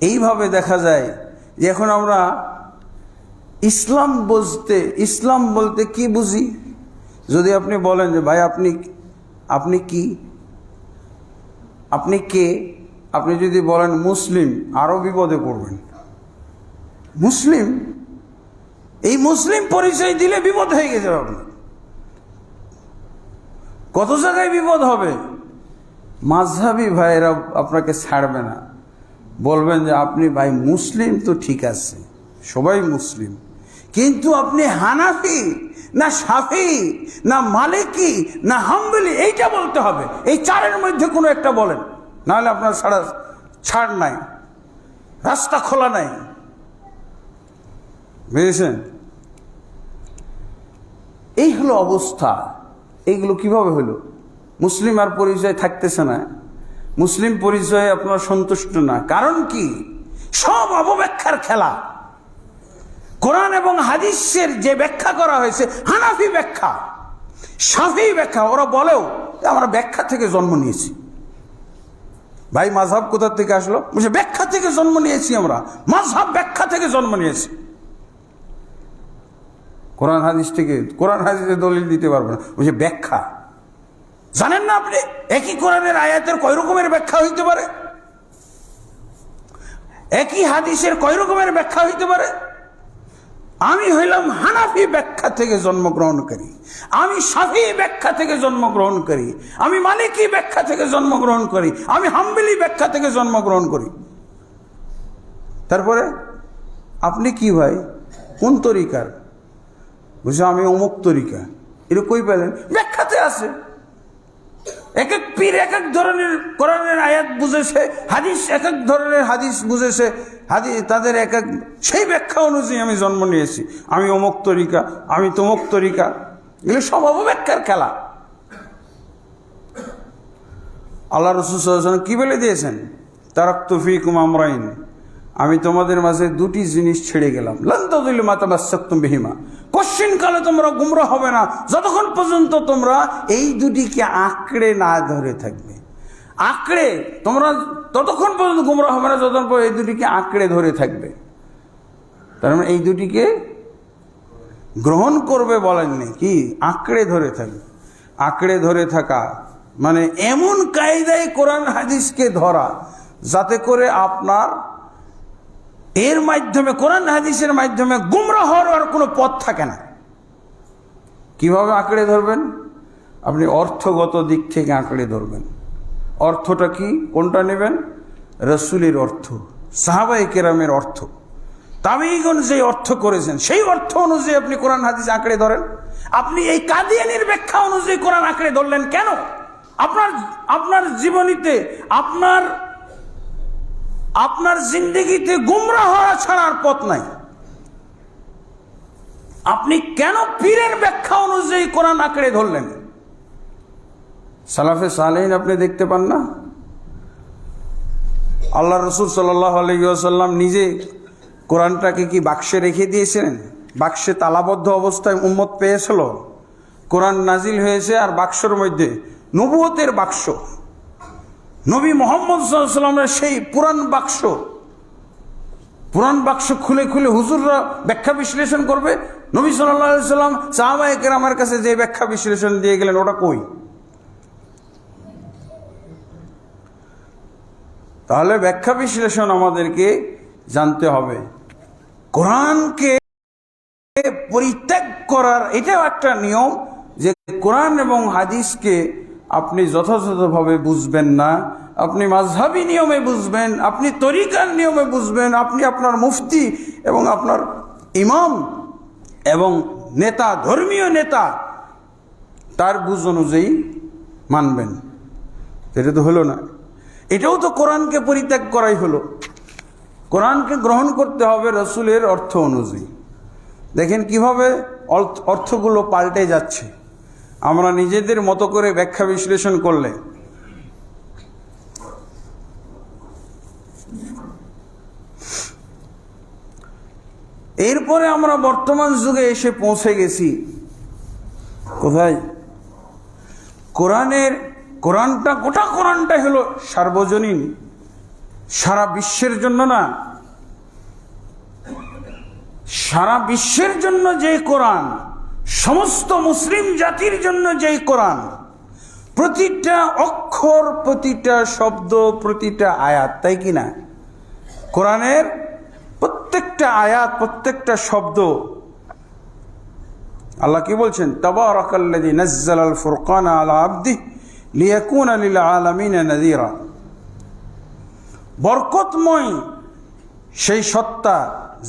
এইভাবে দেখা যায় যে এখন আমরা ইসলাম বলতে কি বুঝি? যদি আপনি বলেন যে ভাই আপনি কি, আপনি কে, আপনি যদি বলেন মুসলিম, আরো বিপদে পড়বেন। মুসলিম, এই মুসলিম পরিচয় দিলে বিপদ হয়ে গেছে। আপনি কত জায়গায় বিপদ হবে। মাযহাবী ভাইরা আপনাকে ছাড়বে না, বলবেন যে আপনি ভাই মুসলিম তো ঠিক আছে, সবাই মুসলিম, কিন্তু আপনি হানাফি, না শাফি, না মালিকি, না হাম্বলি, এইটা বলতে হবে। এই চারের মধ্যে কোনো একটা বলেন, নাহলে আপনার ছাড় নাই, রাস্তা খোলা নাই। বুঝেছেন? এই হলো অবস্থা। এইগুলো কিভাবে হলো? মুসলিম আর পরিচয় থাকতেছে না, মুসলিম পরিচয়ে আপনারা সন্তুষ্ট না। কারণ কি? সব অপব্যাখ্যার খেলা। কোরআন এবং হাদিসের যে ব্যাখ্যা করা হয়েছে, হানাফি ব্যাখ্যা, শাফি ব্যাখ্যা, ওরা বলেও আমরা ব্যাখ্যা থেকে জন্ম নিয়েছি। ভাই মাযহাব কোথা থেকে আসলো? বলছে ব্যাখ্যা থেকে জন্ম নিয়েছি আমরা, মাযহাব ব্যাখ্যা থেকে জন্ম নিয়েছি। কোরআন হাদিস থেকে, কোরআন হাদিসের দলিল দিতে পারবে না, বলছে ব্যাখ্যা। জানেন না আপনি একই কোরআনের আয়াতের কয় রকমের ব্যাখ্যা হইতে পারে? একই হাদিসের কয় রকমের ব্যাখ্যা হইতে পারে? আমি হইলাম হানাফি ব্যাখ্যা থেকে জন্মগ্রহণকারী, আমি শাফি ব্যাখ্যা থেকে জন্মগ্রহণকারী, আমি মালিকি ব্যাখ্যা থেকে জন্মগ্রহণ করি, আমি হাম্বলি ব্যাখ্যা থেকে জন্মগ্রহণ করি। তারপরে আপনি কি ভাই, কোন তরিকার? বুঝছো আমি অমুক তরিকা। এটা কই পেলেন? ব্যাখ্যাতে আছে। এক এক পীর এক এক ধরনের কোরআনের আয়াত বুঝেছে, হাদিস এক এক ধরনের হাদিস বুঝেছে, হাদিস তাদের এক এক, সেই ব্যাখ্যা অনুযায়ী আমি জন্ম নিয়েছি। আমি অমুক তরিকা, আমি তমুক তরিকা। এগুলো সব অপব্যাখ্যার খেলা। আল্লাহ রাসূল সাল্লাল্লাহু আলাইহি ওয়াসাল্লাম কি বলে দিয়েছেন? তারাকতু ফীকুম আমরাইন, আমি তোমাদের মাঝে দুটি জিনিস ছেড়ে গেলাম, লান তাযিল্লু মা তামাসসাকতুম বিহিমা, কোশ্চিনকালে তোমরা গুমরা হবে না যতক্ষণ পর্যন্ত তোমরা এই দুটিকে আঁকড়ে না ধরে থাকবে। আঁকড়ে তোমরা ততক্ষণ পর্যন্ত গুমরা হবে না যতক্ষণ পর্যন্ত এই দুটিকে আঁকড়ে ধরে থাকবে। তার মানে এই দুটিকে গ্রহণ করবে বলেননি, কি আঁকড়ে ধরে থাকবে। আঁকড়ে ধরে থাকা মানে এমন কায়দায় কোরআন হাদিসকে ধরা যাতে করে আপনার এর মাধ্যমে, কোরআন হাদিসের মাধ্যমে গুমরা হওয়ার আর কোনো পথ থাকে না। কিভাবে আঁকড়ে ধরবেন? আপনি অর্থগত দিক থেকে আঁকড়ে ধরবেন। অর্থটা কি? কোনটা নেবেন? রাসূলের অর্থ, সাহাবায়ে কেরামের অর্থ, তাবেঈগণ যে অর্থ করেছেন সেই অর্থ অনুযায়ী আপনি কোরআন হাদিস আঁকড়ে ধরেন। আপনি এই কাদিয়ানীর ব্যাখ্যা অনুযায়ী কোরআন আঁকড়ে ধরলেন কেন? আপনার জীবনীতে, আপনার জিন্দেগিতে গুমরা হওয়া ছাড়ার পথ নাই। আপনি কেন পীরের ব্যাখ্যা অনুযায়ী কোরআন আঁকড়ে ধরলেন? সালাফে সালেহিন আপনি দেখতে পান না? আল্লাহ রাসূল সাল্লাল্লাহু আলাইহি ওয়াসাল্লাম নিজে কোরআনটাকে কি বাক্সে রেখে দিয়েছিলেন? বাক্সে তালাবদ্ধ অবস্থায় উম্মত পেয়েছিল, কোরআন নাজিল হয়েছে, আর বাক্সের মধ্যে নবুয়তের বাক্স, নবী মুহাম্মদ সাল্লাল্লাহু আলাইহি ওয়াসাল্লামের সেই পুরান বাক্স খুলে খুলে হুজুররা ব্যাখ্যা বিশ্লেষণ করবে। নবী সাল্লাল্লাহু আলাইহি ওয়াসাল্লাম সাহাবায়ে কেরামের কাছে যে ব্যাখ্যা বিশ্লেষণ দিয়ে গেলেন, ওটা কই? তাহলে ব্যাখ্যা বিশ্লেষণ আমাদেরকে জানতে হবে। কোরআনকে পরিত্যাগ করার এটাও একটা নিয়ম, যে কোরআন এবং হাদিসকে আপনি যথাযথভাবে বুঝবেন না, আপনি মাযহাবী নিয়মে বুঝবেন, আপনি তরিকার নিয়মে বুঝবেন, আপনি আপনার মুফতি এবং আপনার ইমাম এবং নেতা, ধর্মীয় নেতা, তার বুঝ অনুযায়ী মানবেন। এটা তো হলো না। এটাও তো কোরআনকে পরিত্যাগ করাই হলো। কোরআনকে গ্রহণ করতে হবে রাসূলের অর্থ অনুযায়ী। দেখেন কিভাবে অর্থগুলো পাল্টে যাচ্ছে। আমরা নিজেদের মতো করে ব্যাখ্যা বিশ্লেষণ করলে এরপরে আমরা বর্তমান যুগে এসে পৌঁছে গেছি কোথায়? কোরআনটা, গোটা কোরআনটাই হলো সার্বজনীন, সারা বিশ্বের জন্য না, সারা বিশ্বের জন্য যে কোরআন, সমস্ত মুসলিম জাতির জন্য যেই কোরআন, প্রতিটা অক্ষর, প্রতিটা শব্দ, প্রতিটা আয়াত, তাই কি না? কোরআনের প্রত্যেকটা আয়াত, প্রত্যেকটা শব্দ, আল্লাহ কি বলছেন? তাবারাকাল্লাযী নাযালাল ফুরকানা আলা আবদিহি লিয়াকুনা লিল আলামিনা নাযীরা। বরকতময় সেই সত্তা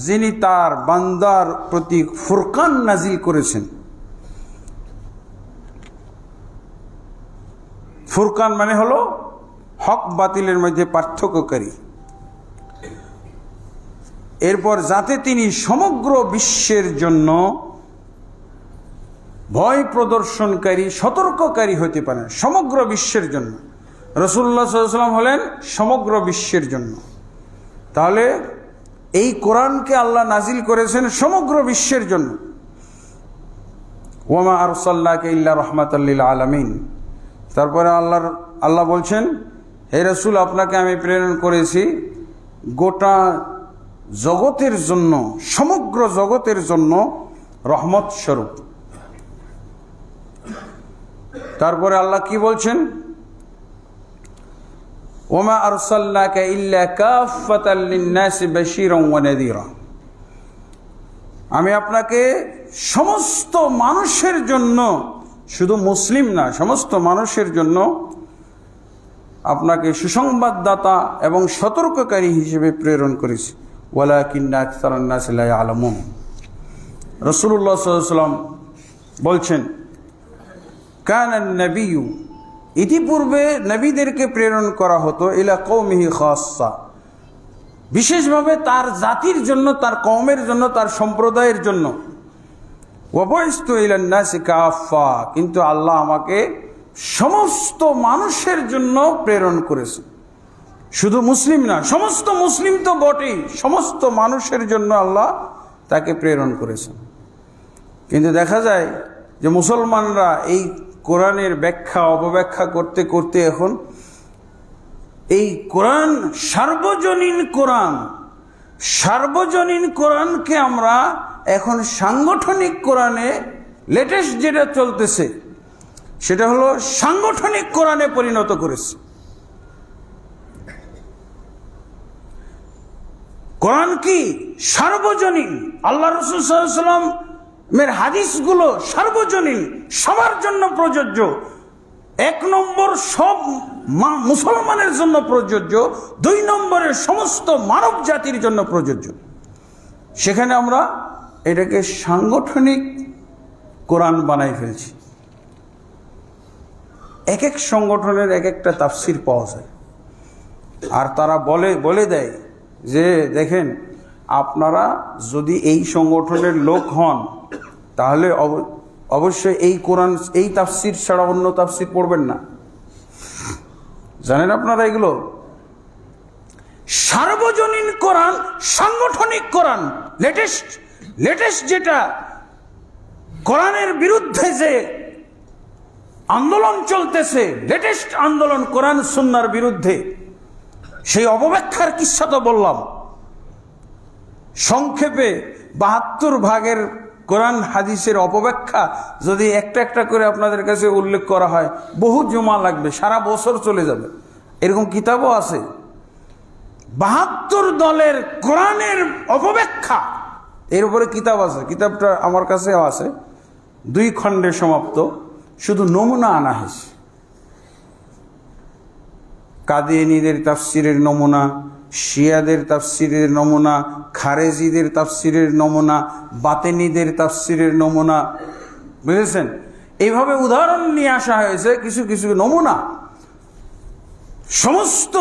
যিনি তার বান্দার প্রতি ফুরকান নাজিল করেছেন। ফুরকান মানে হলো হক বাতিলের মধ্যে পার্থক্যকারী। এরপর যাতে তিনি সমগ্র বিশ্বের জন্য ভয় প্রদর্শনকারী, সতর্ককারী হতে পারেন, সমগ্র বিশ্বের জন্য। রাসূলুল্লাহ সাল্লাল্লাহু আলাইহি ওয়াসাল্লাম হলেন সমগ্র বিশ্বের জন্য। তাহলে এই কোরআনকে আল্লাহ নাজিল করেছেন সমগ্র বিশ্বের জন্য। ওয়ামা আরসালনাকা ইল্লা রাহমাতাল লিল আলামিন। তারপরে আল্লাহ বলছেন, হে রাসূল, আপনাকে আমি প্রেরণ করেছি গোটা জগতের জন্য, সমগ্র জগতের জন্য রহমত স্বরূপ। তারপরে আল্লাহ কি বলছেন, ওমা আরসালনাকা ইল্লা কাফাতাল লিন-নাসি বাশীরান ওয়া নাযীরা। আমি আপনাকে সমস্ত মানুষের জন্য, শুধু মুসলিম না, সমস্ত মানুষের জন্য আপনাকে সুসংবাদদাতা এবং সতর্ককারী হিসেবে প্রেরণ করেছি। ওয়ালাকিন্না আকসারান নাসি লা ইয়ালামুন। রাসূলুল্লাহ সাল্লাল্লাহু আলাইহি ওয়াসাল্লাম বলছেন, কানান নাবিয়্যু, ইতিপূর্বে নবীদেরকে প্রেরণ করা হতো ইলা কওমিহি খাসসা, বিশেষভাবে তার জাতির জন্য, তার কওমের জন্য, তার সম্প্রদায়ের জন্য। ওয়া বুইসতু ইলান নাসি কাফা, কিন্তু আল্লাহ আমাকে সমস্ত মানুষের জন্য প্রেরণ করেছেন। শুধু মুসলিম না, সমস্ত মুসলিম তো বটেই, সমস্ত মানুষের জন্য আল্লাহ তাকে প্রেরণ করেছেন। কিন্তু দেখা যায় যে মুসলমানরা এই কোরআনের ব্যাখ্যা অপব্যাখ্যা করতে করতে এখন এই কোরআন সার্বজনীন কোরআনকে আমরা এখন সাংগঠনিক কোরআনে, লেটেস্ট যেটা চলতেছে সেটা হলো সাংগঠনিক কোরআনে পরিণত করেছে। কোরআন কি সার্বজনীন, আল্লাহ রাসূল সাল্লাল্লাহু আলাইহি ওয়াসাল্লামের হাদিসগুলো সার্বজনীন, সবার জন্য প্রযোজ্য। এক নম্বর সব মুসলমানের জন্য প্রযোজ্য, দুই নম্বরে সমস্ত মানব জাতির জন্য প্রযোজ্য। সেখানে আমরা এটাকে সাংগঠনিক কোরআন বানাই ফেলছি। এক এক সংগঠনের এক একটা তাফসির পাওয়া যায়, আর তারা বলে দেয় যে দেখেন, আপনারা যদি এই সংগঠনের লোক হন তাহলে অবশ্যই এই কোরআন, এই তাফসির ছাড়া অন্য তাফসির পড়বেন না। জানেন আপনারা এগুলো? সার্বজনীন কোরআন, সাংগঠনিক কোরআন, লেটেস্ট যেটা কোরআনের বিরুদ্ধে যে আন্দোলন চলতেছে, লেটেস্ট আন্দোলন কোরআন সুন্নাহর বিরুদ্ধে, সেই অপব্যাখ্যার কিচ্ছা তো বললাম। সংক্ষেপে 72 ভাগের কোরআন হাদিসের অপব্যাখ্যা যদি একটা একটা করে আপনাদের কাছে উল্লেখ করা হয়, বহু জমা লাগবে, সারা বছর চলে যাবে। এরকম কিতাবও আছে, 72 দলের কোরআনের অপব্যাখ্যা, এর উপরে কিতাব আছে। কিতাবটা আমার কাছেও আছে, 2 খণ্ডে সমাপ্ত, শুধু নমুনা আনা হয়েছে। কাদিয়ানীদের তাফসিরের নমুনা, শিয়াদের তাফসিরের নমুনা, খারেজিদের তাফসিরের নমুনা, বাতেনীদের তাফসিরের নমুনা, বুঝেছেন? এইভাবে উদাহরণ নিয়ে আসা হয়েছে, কিছু কিছু নমুনা। সমস্ত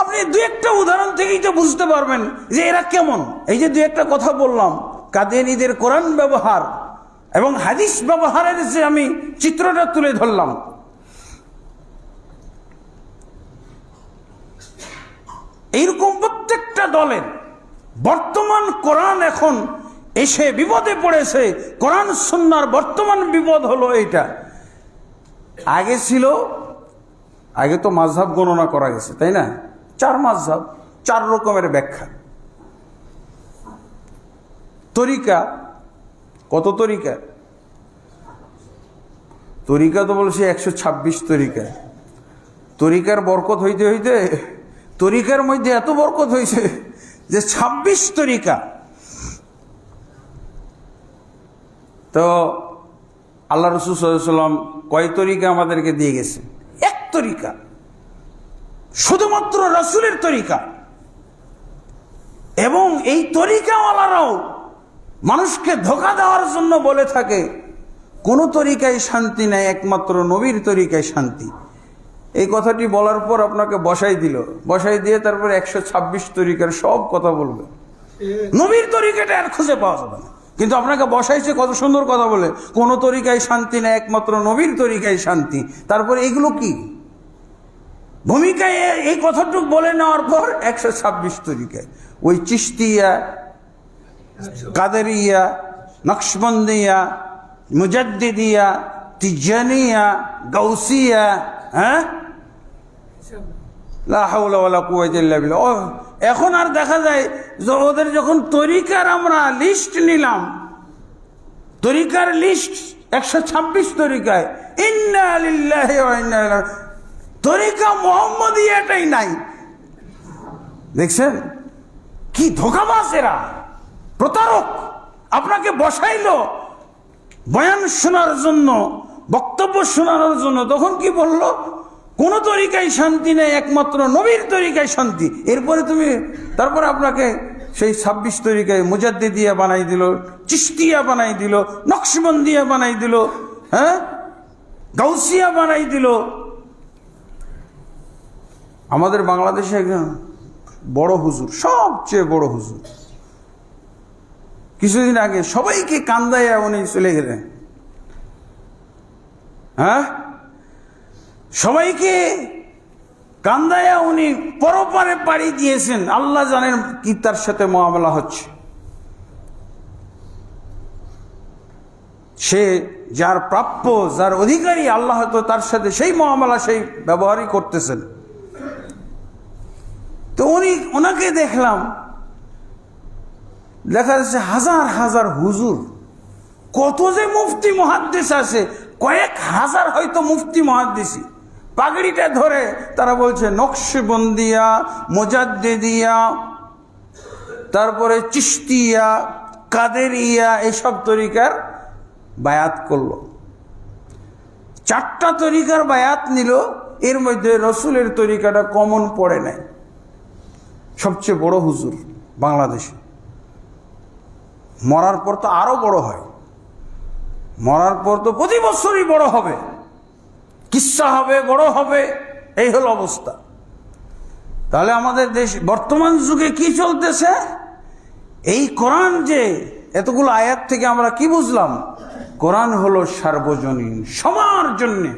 আপনি 2-1টা উদাহরণ থেকেই তো বুঝতে পারবেন যে এরা কেমন। এই যে 2-1টা কথা বললাম, কাদিয়ানীদের কোরআন ব্যবহার এবং হাদিস ব্যবহারের যে আমি চিত্রটা তুলে ধরলাম, এইরকম প্রত্যেকটা দলের বর্তমান কোরআন এখন এসে বিপদে পড়েছে। কোরআন সুন্নাহর বর্তমান বিপদ হলো এইটা। আগে তো মাযহাব গণনা করা গেছে, তাই না? 4 মাযহাব, 4 রকমের ব্যাখ্যা। তরিকা, কত তরিকা? তরিকা তো বলছে 126 তরিকা। তরিকার বরকত হইতে হইতে তরিকার মধ্যে এত বরকত হয়েছে যে 26 তরিকা। তো আল্লাহ রাসূল সাল্লাল্লাহু আলাইহি ওয়াসাল্লাম কয় তরিকা আমাদেরকে দিয়ে গেছে? 1 তরিকা, শুধুমাত্র রাসূলের তরিকা। এবং এই তরিকাওয়ালারাও মানুষকে ধোঁকা দেওয়ার জন্য বলে থাকে কোন তরিকায় শান্তি নাই, একমাত্র নবীর তরিকায় শান্তি। এই কথাটি বলার পর আপনাকে বসাই দিল, বসাই দিয়ে তারপর 126 তরিকার সব কথা বলবে। নবীর তরিকাটা আর খুঁজে পাওয়া যাবে না, কিন্তু আপনাকে বসাইছে কত সুন্দর কথা বলে, কোন তরিকায় শান্তি না, একমাত্র নবীর তরিকায় শান্তি। তারপরে এগুলো কি ভূমিকায় এই কথাটুকু বলে নেওয়ার পর 126 তরিকায় ওই চিশতিয়া, কাদেরিয়া, নকশবন্দিয়া, মুজাদ্দিদিয়া, তিজানিয়া, গাউসিয়া, হ্যাঁ, লা হাওলা ওয়ালা কুওয়াতা ইল্লা বিল্লাহ। এখন আর দেখা যায় যে ওদের যখন তরিকার আমরা লিস্ট নিলাম, তরিকার লিস্ট 126 তরিকায়, ইন্না লিল্লাহি ওয়া ইন্না ইলাইহি, তরিকা মুহাম্মদিয়াটাই নাই। দেখছেন কি ধোঁকাবাজ এরা, প্রতারক। আপনাকে বসাইলো বয়ান শোনার জন্য, বক্তব্য শোনানোর জন্য, তখন কি বললো, কোন তরিকায় শান্তি নেই, একমাত্র নবীর তরিকায় শান্তি। এরপরে তারপরে আপনাকে সেই 26 তরিকায় মুজাদ্দিদিয়া বানাই দিল, চিশতিয়া বানাই দিল, নকশবন্দিয়া বানাই দিল, হ্যাঁ, গাউসিয়া বানাই দিল। আমাদের বাংলাদেশে একজন বড় হুজুর, সবচেয়ে বড় হুজুর, কিছুদিন আগে সবাইকে কান্দাইয়া উনি চলে গেলেন। হ্যাঁ, সবাইকে কান্দাইয়া উনি পরপারে পাড়ি দিয়েছেন। আল্লাহ জানেন কি তার সাথে মুআমালা হচ্ছে। সে যার প্রাপ্য, যার অধিকারী, আল্লাহ হয়তো তার সাথে সেই মুআমালা, সেই ব্যবহারই করতেছেন। তো ওনাকে দেখলাম, দেখা যাচ্ছে হাজার হাজার হুজুর, কত যে মুফতি মুহাদ্দিস আছে, কয়েক হাজার হয়তো মুফতি মুহাদ্দিসি, পাগড়িটা ধরে তারা বলছে নকশবন্দিয়া, মুজাদ্দিদিয়া, তারপরে চিশতিয়া, কাদেরিয়া, এইসব তরিকার বায়াত করলো। 4টা তরিকার বায়াত নিল, এর মধ্যে রসুলের তরিকাটা কমন পড়ে নাই। সবচেয়ে বড় হুজুর বাংলাদেশে, মরার পর তো আরো বড় হয়, মরার পর তো প্রতি বছরই বড় হবে, কিসসা হবে, বড় হবে, এই হলো অবস্থা। তাহলে আমাদের দেশ বর্তমান যুগে কি চলতেছে? এই কোরআন যে এতগুলো আয়াত থেকে আমরা কি বুঝলাম? কোরআন হলো সার্বজনীন, সবার জন্যে।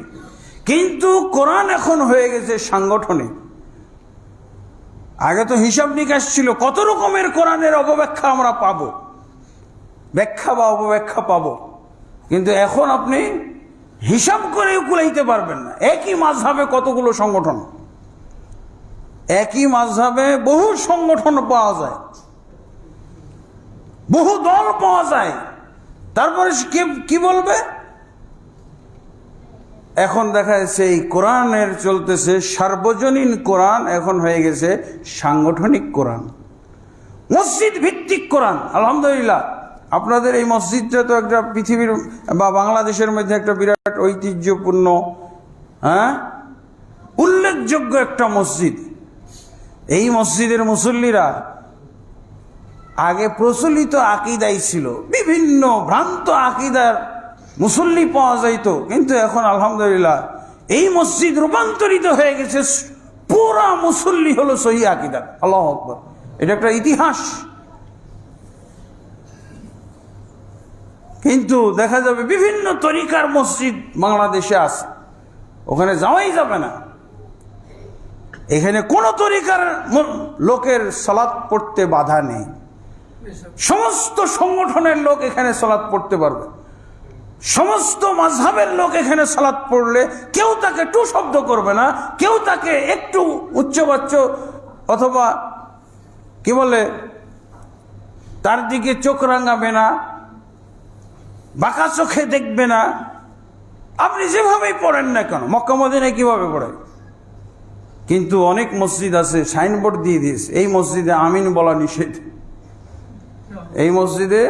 কিন্তু কোরআন এখন হয়ে গেছে সাংগঠনিক। আগে তো হিসাব নিকাশ ছিল, কত রকমের কোরআনের অপব্যাখ্যা আমরা পাবো, ব্যাখ্যা বা অপব্যাখ্যা পাবো, কিন্তু এখন আপনি হিসাব করেও কুলাইতে পারবেন না। একই মাযহাবে কতগুলো সংগঠন, একই মাযহাবে বহু সংগঠন পাওয়া যায়, বহু দল পাওয়া যায়। তারপরে কি বলবে? এখন দেখা যাচ্ছে এই কোরআনের চলতেছে সার্বজনীন কোরআন, এখন হয়ে গেছে সাংগঠনিক কোরআন, মসজিদ ভিত্তিক কোরআন। আলহামদুলিল্লাহ, আপনাদের এই মসজিদটা তো একটা পৃথিবীর বা বাংলাদেশের মধ্যে একটা বিরাট ঐতিহ্যপূর্ণ, হ্যাঁ, উল্লেখযোগ্য একটা মসজিদ। এই মসজিদের মুসল্লিরা আগে প্রচলিত আকীদাই ছিল, বিভিন্ন ভ্রান্ত আকীদার মুসল্লি পাওয়া যাইত, কিন্তু এখন আলহামদুলিল্লাহ এই মসজিদ রূপান্তরিত হয়ে গেছে, পুরা মুসল্লি হলো সহি আকীদার। আল্লাহু আকবার, এটা একটা ইতিহাস। কিন্তু দেখা যাবে বিভিন্ন তরিকার মসজিদ বাংলাদেশে আছে, ওখানে যাওয়াই যাবে না। এখানে কোন তরিকার লোকের সালাত পড়তে বাধা নেই, সমস্ত সংগঠনের লোক এখানে সালাত পড়তে পারবে, সমস্ত মাযহাবের লোক এখানে সালাত পড়লে কেউ তাকে টু শব্দ করবে না, কেউ তাকে একটু উচ্চবাচ্য অথবা কি বলে তার দিকে চোখ রাঙাবে না, বাঁকা চোখে দেখবে না। আপনি যেভাবেই পড়েন না কেন, মক্কা মদিনায় কিভাবে পড়েন। কিন্তু অনেক মসজিদ আছে সাইনবোর্ড দিয়ে দিয়েছে, এই মসজিদে আমিন বলা নিষেধ, এই মসজিদে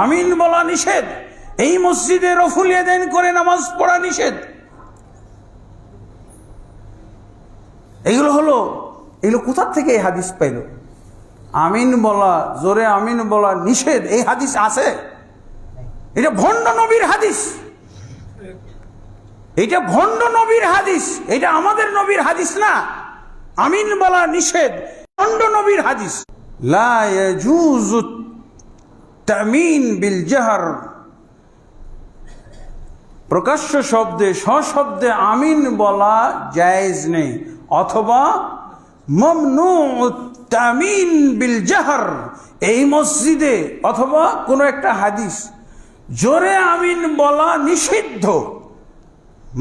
আমিন বলা নিষেধ, এই মসজিদে রফুল ইয়াদাইন করে নামাজ পড়া নিষেধ। এগুলো কোথা থেকে এই হাদিস পাইল? আমিন বলা, জোরে আমিন বলা নিষেধ, এই হাদিস আছে? এটা ভণ্ড নবীর হাদিস, এটা ভণ্ড নবীর হাদিস, এটা আমাদের নবীর হাদিস না। আমিন বলা নিষেধ, ভণ্ড নবীর হাদিস। লা ইয়াজুজু তামিন বিল জাহর, প্রকাশ্য শব্দে সশব্দে আমিন বলা জায়েজ নেই। অথবা মামনুউ তামিন বিল জাহর, এই মসজিদে অথবা কোনো একটা হাদিস জোরে আমিন বলা নিষিদ্ধ।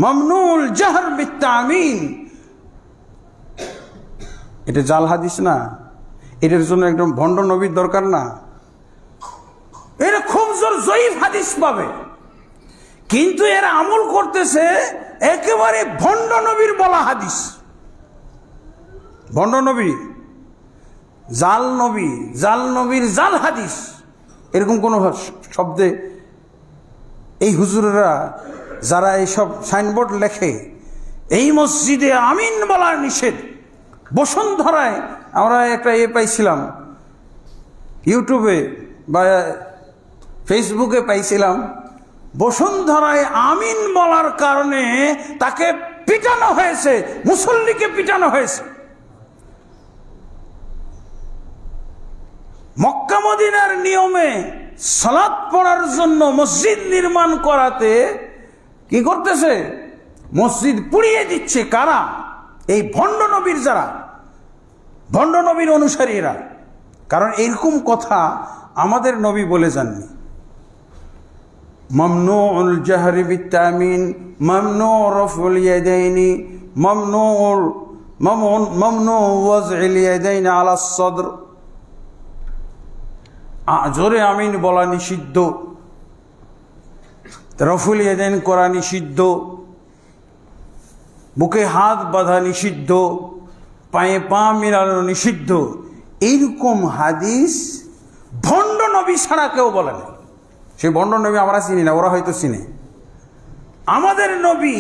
মামনুল জাহর বিত তামিন, এটা জাল হাদিস না? এটার জন্য একদম ভণ্ড নবীর দরকার না? এরা খুব জোর জয়ীফ হাদিস পাবে, কিন্তু এরা আমল করতেছে একেবারে ভণ্ড নবীর বলা হাদিস। ভণ্ড নবী, জাল নবী, জাল নবীর জাল হাদিস, এরকম কোনো শব্দে এই হুজুরেরা যারা এইসব সাইনবোর্ড লেখে এই মসজিদে আমিন বলা নিষেধ। বসুন্ধরায় আমরা একটা পাইছিলাম, ইউটিউবে বা ফেসবুকে পাইছিলাম, বসুন্ধরায় আমিন বলার কারণে তাকে পিটানো হয়েছে, মুসল্লিকে পিটানো হয়েছে। মক্কা মদিনার নিয়মে সালাত পড়ার জন্য মসজিদ নির্মাণ করাতে কি করতেছে? মসজিদ পুড়িয়ে দিচ্ছে। কারা? এই ভণ্ড নবীর, যারা ভণ্ড নবীর অনুসারীরা। কারণ এরকম কথা আমাদের নবী বলে যাননি। মামনুউল জাহরি বিত তামিন, মামনুউ রাফউল ইয়াদাইনি, মামনুউ ওয়াজউল ইয়াদাইনি আলা সদর, জোরে আমিন বলা নিষিদ্ধ, রফুল ইয়াদাইন করা নিষিদ্ধ, বুকে হাত বাঁধা নিষিদ্ধ, পায়ে পা মিলানো নিষিদ্ধ। এইরকম হাদিস ভণ্ড নবী ছাড়া কেউ বলে না। সেই ভণ্ড নবী আমরা চিনি না, ওরা হয়তো চিনে। আমাদের নবী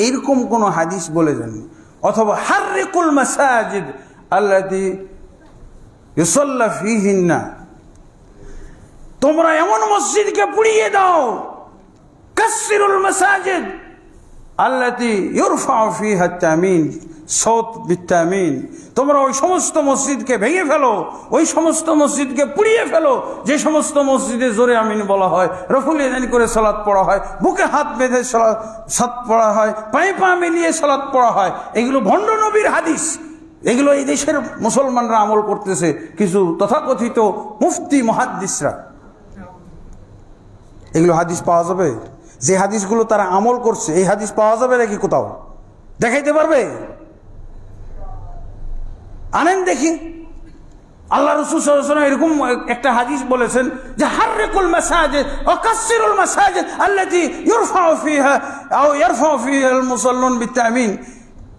এইরকম কোনো হাদিস বলে যাননি। অথবা হাররিকুল মাসাজিদ আল্লাতী ইউসাল্লা ফীহিন্না, তোমরা এমন মসজিদকে পুড়িয়ে দাও, কাসসিরুল মাসাজিদ আল্লাতী ইউরফাউ ফীহা তামিন সাউত বিত্তামিন, তোমরা ওই সমস্ত মসজিদকে ভেঙে ফেলো, ওই সমস্ত মসজিদকে পুড়িয়ে ফেলো যে সমস্ত মসজিদে জোরে আমিন বলা হয়, রফুল ইয়াদাইন করে সালাত পড়া হয়, বুকে হাত বেঁধে সালাত পড়া হয়, পায়ে পা মিলিয়ে সালাত পড়া হয়। এগুলো ভণ্ড নবীর হাদিস। এগুলো এই দেশের মুসলমানরা আমল করতেছে, কিছু তথাকথিত মুফতি মুহাদ্দিসরা। এগুলো হাদিস পাওয়া যাবে? যে হাদিসগুলো তারা আমল করছে এই হাদিস পাওয়া যাবে নাকি? কোথাও দেখাইতে পারবে? আনেন দেখি। আল্লাহ রাসূল সাল্লাল্লাহু আলাইহি ওয়াসাল্লাম এরকম একটা হাদিস বলেছেন যে হাররিকুল মাসাজিদ ওয়া কাসসিরুল মাসাজিদ আল্লাতী ইউরফাউ ফীহা আও ইয়ারফাউ ফীহাল মুসাল্লুন বিত্তামিন,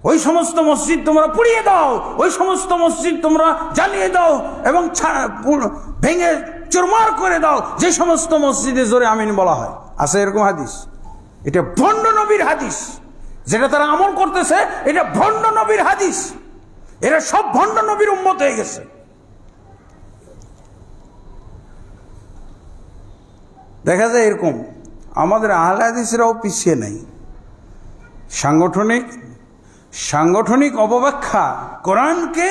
ওই সমস্ত মসজিদ তোমরা পুড়িয়ে দাও, ওই সমস্ত মসজিদ তোমরা জ্বালিয়ে দাও এবং ভেঙে চুরমার করে দাও যে সমস্ত মসজিদে জোরে আমিন বলা হয়। আছে এরকম হাদিস? এটা ভণ্ড নবীর হাদিস। যেটা তারা আমল করতেছে এটা ভণ্ড নবীর হাদিস। এরা সব ভণ্ড নবীর উম্মত হয়ে গেছে। দেখা যায় এরকম আমাদের আহলে হাদিসরাও পিছিয়ে নেই। সাংগঠনিক অপব্যাখ্যা, কোরআনকে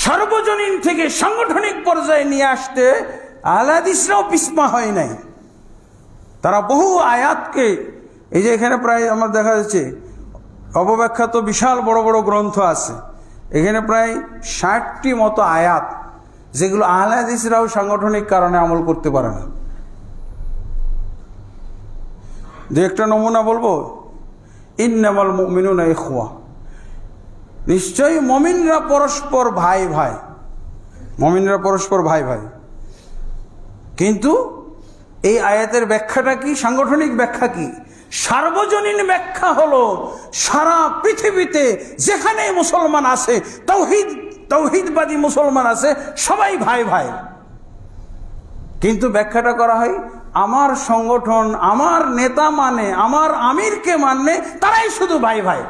সার্বজনীন থেকে সাংগঠনিক পর্যায়ে নিয়ে আসতে আহলে হাদিসরাও পিছপা হয় নাই। তারা বহু আয়াতকে, এই যে এখানে প্রায় আমার দেখা যাচ্ছে অপব্যাখ্যা তো বিশাল বড় বড় গ্রন্থ আছে, এখানে প্রায় 60টি মতো আয়াত যেগুলো আহলে হাদিসরাও সাংগঠনিক কারণে আমল করতে পারে না। যে একটা নমুনা বলবো, ইন্নামাল মুমিনুনা ইখওয়া, নিশ্চয়ই মুমিনরা পরস্পর ভাই ভাই, মুমিনরা পরস্পর ভাই ভাই। কিন্তু এই আয়াতের ব্যাখ্যাটা কি? সাংগঠনিক ব্যাখ্যা কি? সার্বজনীন ব্যাখ্যা হলো সারা পৃথিবীতে যেখানে মুসলমান আছে, তৌহিদবাদী মুসলমান আছে, সবাই ভাই ভাই। কিন্তু ব্যাখ্যাটা করা হয় আমার সংগঠন, আমার নেতা মানে, আমার আমিরকে মানে, তারাই শুধু ভাই ভাই।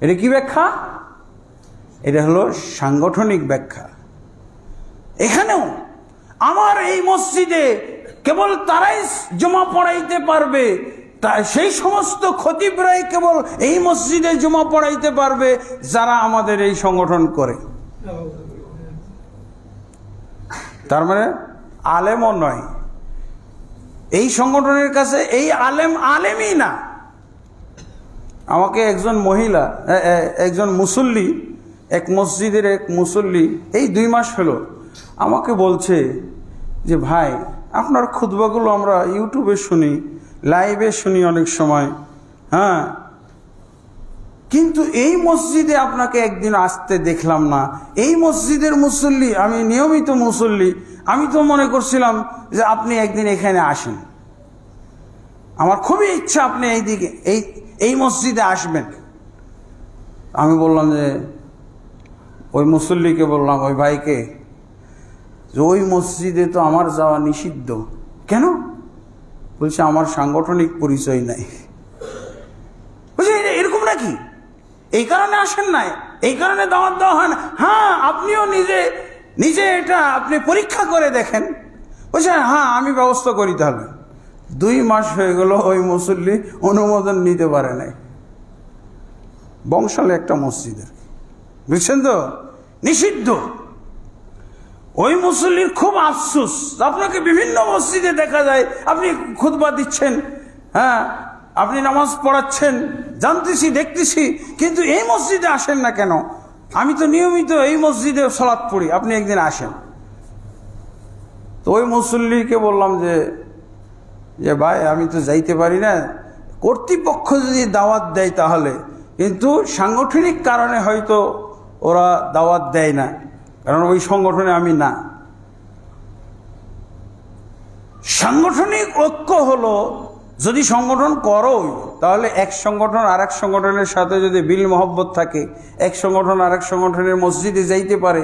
এটা কি ব্যাখ্যা? এটা হলো সাংগঠনিক ব্যাখ্যা। এখানেও আমার এই মসজিদে কেবল তারাই জমা পড়াইতে পারবে সেই সমস্ত খতিবরাই কেবল এই মসজিদে জুমা পড়াইতে পারবে যারা আমাদের এই সংগঠন করে। তার মানে আলেমও নয়, এই সংগঠনের কাছে এই আলেমই না। আমাকে একজন মহিলা, একজন মুসল্লি, এক মসজিদের এক মুসল্লি এই 2 মাস হলো আমাকে বলছে যে ভাই আপনার খুতবাগুলো আমরা ইউটিউবে শুনি, লাইভে শুনি অনেক সময়, হ্যাঁ, কিন্তু এই মসজিদে আপনাকে একদিন আসতে দেখলাম না। এই মসজিদের মুসল্লি, আমি নিয়মিত মুসল্লি, আমি তো মনে করছিলাম যে আপনি একদিন এখানে আসেন, আমার খুবই ইচ্ছা আপনি এইদিকে এই মসজিদে আসবেন। আমি বললাম যে ওই মুসল্লিকে বললাম, ওই ভাইকে, যে ওই মসজিদে তো আমার যাওয়া নিষিদ্ধ। কেন? বলছে আমার সাংগঠনিক পরিচয় নাই। বলছে এরকম নাকি? এই কারণে আসেন নাই, এই কারণে দাওয়াত দেওয়া হয় না? হ্যাঁ, আপনিও নিজে এটা আপনি পরীক্ষা করে দেখেন। বলছে হ্যাঁ আমি ব্যবস্থা করি। তাহলে 2 মাস হয়ে গেল ওই মুসল্লি অনুমোদন নিতে পারে নাই। বংশালে একটা মসজিদের, বুঝছেন তো, নিষিদ্ধ। ওই মুসল্লির খুব আফসোস। আপনাকে বিভিন্ন মসজিদে দেখা যায়, আপনি খুতবা দিচ্ছেন, হ্যাঁ, আপনি নামাজ পড়াচ্ছেন, জানতেছি, দেখতেছি, কিন্তু এই মসজিদে আসেন না কেন? আমি তো নিয়মিত এই মসজিদে সালাত পড়ি, আপনি একদিন আসেন। তো ওই মুসল্লিকে বললাম যে ভাই আমি তো যাইতে পারি না, কর্তৃপক্ষ যদি দাওয়াত দেয় তাহলে, কিন্তু সাংগঠনিক কারণে হয়তো ওরা দাওয়াত দেয় না, কারণ ওই সংগঠনে আমি না। সাংগঠনিক ঐক্য হলো, যদি সংগঠন করো তাহলে এক সংগঠন আর এক সংগঠনের সাথে যদি বিল মহব্বত থাকে, এক সংগঠন আর এক সংগঠনের মসজিদে যাইতে পারে,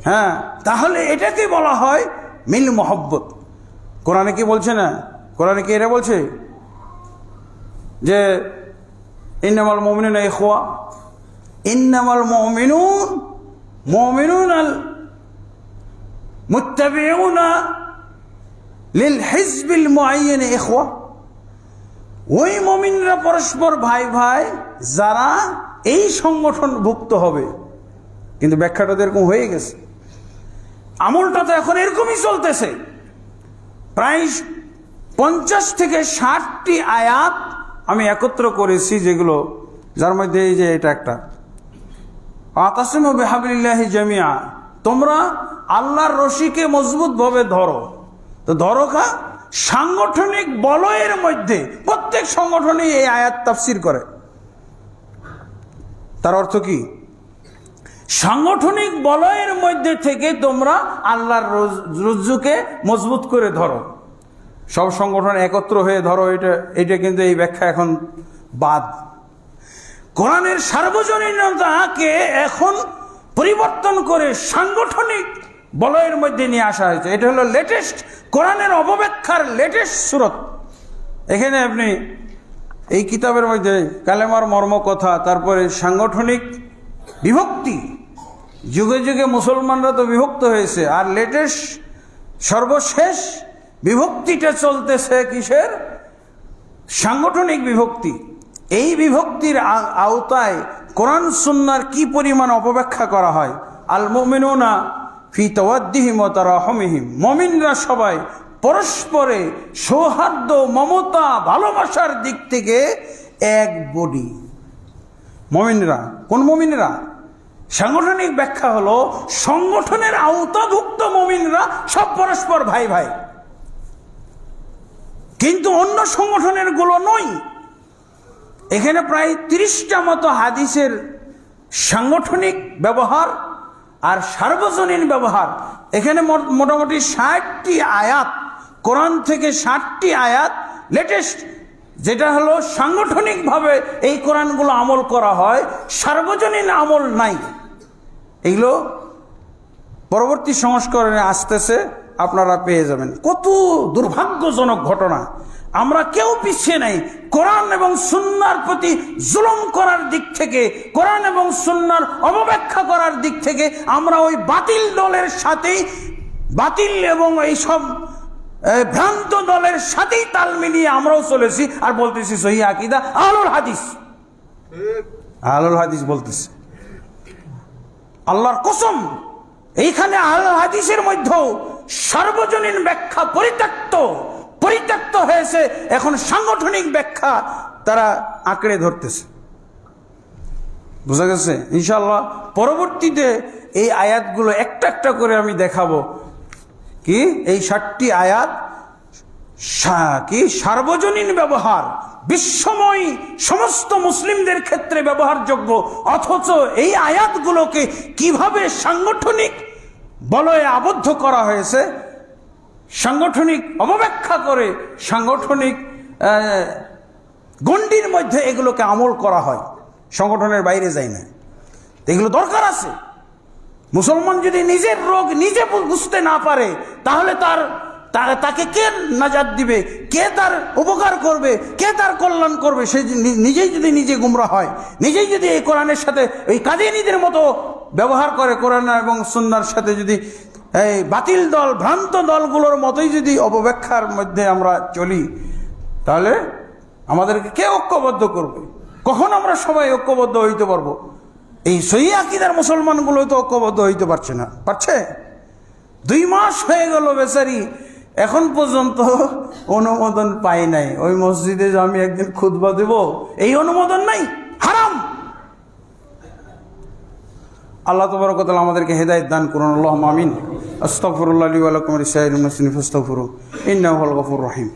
হ্যাঁ, তাহলে এটাকে বলা হয় মিল মহব্বত। কোরআনে কি বলছে না? কোরআনে কি এরা বলছে যে ইন্নামাল মুমিনুনা ইখওয়া, ইন্নামাল মুমিনুন আল মুত্তাবিউনা লিল হিজবিল মুআয়্যান ইখওয়া। ওই মুমিনরা পরস্পর ভাই ভাই যারা এই সংগঠনভুক্ত হবে। কিন্তু ব্যাখ্যাটা তো এরকম হয়ে গেছে, আমলটা তো এখন এরকমই চলতেছে। প্রায় 50 থেকে 60টি আয়াত আমি একত্র করেছি, যেগুলো, যার মধ্যে এই যে এটা একটা, আতাসিমু বিহাবলিল্লাহি জামিআ, তোমরা আল্লাহর রশিকে মজবুতভাবে ধরো। তো ধরো কা সাংগঠনিক বলয়ের মধ্যে, প্রত্যেক সংগঠনই এই আয়াত তাফসির করে। তার অর্থ কি? সাংগঠনিক বলয়ের মধ্যে থেকে তোমরা আল্লাহর রজ্জুকে মজবুত করে ধরো। সব সংগঠন একত্র হয়ে ধরো, এটা কিন্তু এই ব্যাখ্যা এখন বাদ। কোরআনের সার্বজনীনতাকে এখন পরিবর্তন করে সাংগঠনিক বলয়ের মধ্যে নিয়ে আসা হয়েছে। এটা হলো লেটেস্ট কোরআনের অপব্যাখ্যার লেটেস্ট সুরত। এখানে আপনি এই কিতাবের মধ্যে কালেমার মর্ম কথা, তারপরে সাংগঠনিক বিভক্তি, যুগে যুগে মুসলমানরা তো বিভক্ত হয়েছে, আর লেটেস্ট সর্বশেষ বিভক্তিটা চলতেছে কিসের? সাংগঠনিক বিভক্তি। এই বিভক্তির আওতায় কোরআন সুন্নাহর কি পরিমাণ অপব্যাখ্যা করা হয়। আল মুমিনুনা ফি তাওয়াদ্দিহিম ওয়া তারাহুমিহিম, মুমিনরা সবাই পরস্পরে সৌহার্দ্য, মমতা, ভালোবাসার দিক থেকে এক বডি। মুমিনরা, কোন মুমিনরা? সাংগঠনিক ব্যাখ্যা হলো সংগঠনের আওতাভুক্ত মুমিনরা সব পরস্পর ভাই ভাই, কিন্তু অন্য সংগঠনের গুলো নয়। এখানে প্রায় 30টা মতো হাদিসের সাংগঠনিক ব্যবহার আর সার্বজনীন ব্যবহার। এখানে মোটামুটি 60টি আয়াত, কোরআন থেকে 60টি আয়াত লেটেস্ট, যেটা হলো সাংগঠনিকভাবে এই কোরআনগুলো আমল করা হয়, সার্বজনীন আমল নাই। এগুলো পরবর্তী সংস্করণে আসতেছে, আপনারা পেয়ে যাবেন। কত দুর্ভাগ্যজনক ঘটনা! আমরা কেউ পিছিয়ে নাই। কোরআন এবং সুন্নাহর প্রতি জুলুম করার দিক থেকে, কোরআন এবং সুন্নাহর অপব্যাখ্যা করার দিক থেকে আমরা ওই বাতিল দলের সাথেই, বাতিল এবং এইসব ভ্রান্ত দলের সাথেই তাল মিলিয়ে আমরাও চলেছি আর বলতেছি সহিহ আকীদা আহলুল হাদিস। আহলুল হাদিস বলতেছে, আল্লাহর কসম এইখানে আহলুল হাদিসের মধ্যেও সার্বজনীন ব্যাখ্যা পরিত্যক্ত হয়েছে। এখন সাংগঠনিক ব্যাখ্যা তারা আঁকড়ে ধরতেছে। বুঝা গেছে? ইনশাআল্লাহ পরবর্তীতে এই আয়াতগুলো একটা একটা করে আমি দেখাবো। কি এই 7টি আয়াত কি সার্বজনীন ব্যবহার, বিশ্বময় সমস্ত মুসলিমদের ক্ষেত্রে ব্যবহারযোগ্য, অথচ এই আয়াতগুলোকে কিভাবে সাংগঠনিক বলয়ে আবদ্ধ করা হয়েছে, সাংগঠনিক অবব্যাখ্যা করে সাংগঠনিক গণ্ডির মধ্যে এগুলোকে আমল করা হয়, সংগঠনের বাইরে যায় না। এগুলো দরকার আছে। মুসলমান যদি নিজের রোগ নিজে বুঝতে না পারে তাহলে তাকে কে নাজাত দিবে, কে তার উপকার করবে, কে তার কল্যাণ করবে? সে নিজেই যদি নিজে গুমরা হয়, নিজেই যদি এই কোরআনের সাথে ওই কাদিয়ানীদের মতো ব্যবহার করে, কোরআন এবং সুন্নাহর সাথে যদি এই বাতিল দল ভ্রান্ত দলগুলোর মতোই যদি অপব্যাখ্যার মধ্যে আমরা চলি, তাহলে আমাদেরকে কে ঐক্যবদ্ধ করবে? কখন আমরা সবাই ঐক্যবদ্ধ হইতে পারবো? এই সহিহ আকীদার মুসলমানগুলো তো ঐক্যবদ্ধ হইতে পারছে না। পারছে? 2 মাস হয়ে গেল বেচারি এখন পর্যন্ত অনুমোদন পাই নাই। ওই মসজিদে যে আমি একদিন খুতবা দেব, এই অনুমোদন নাই, হারাম। আল্লাহ তাবারক ওয়া তাআলা আমাদেরকে হেদায়েত দান করুন। আল্লাহুম্মা আমিন। আস্তাগফিরুল্লাহ লি ওয়া লাকুম ওয়া লিসাইরিল মুসলিমিন ফাস্তাগফিরুহু ইন্নাহু হুয়াল গফুরুর রহিম।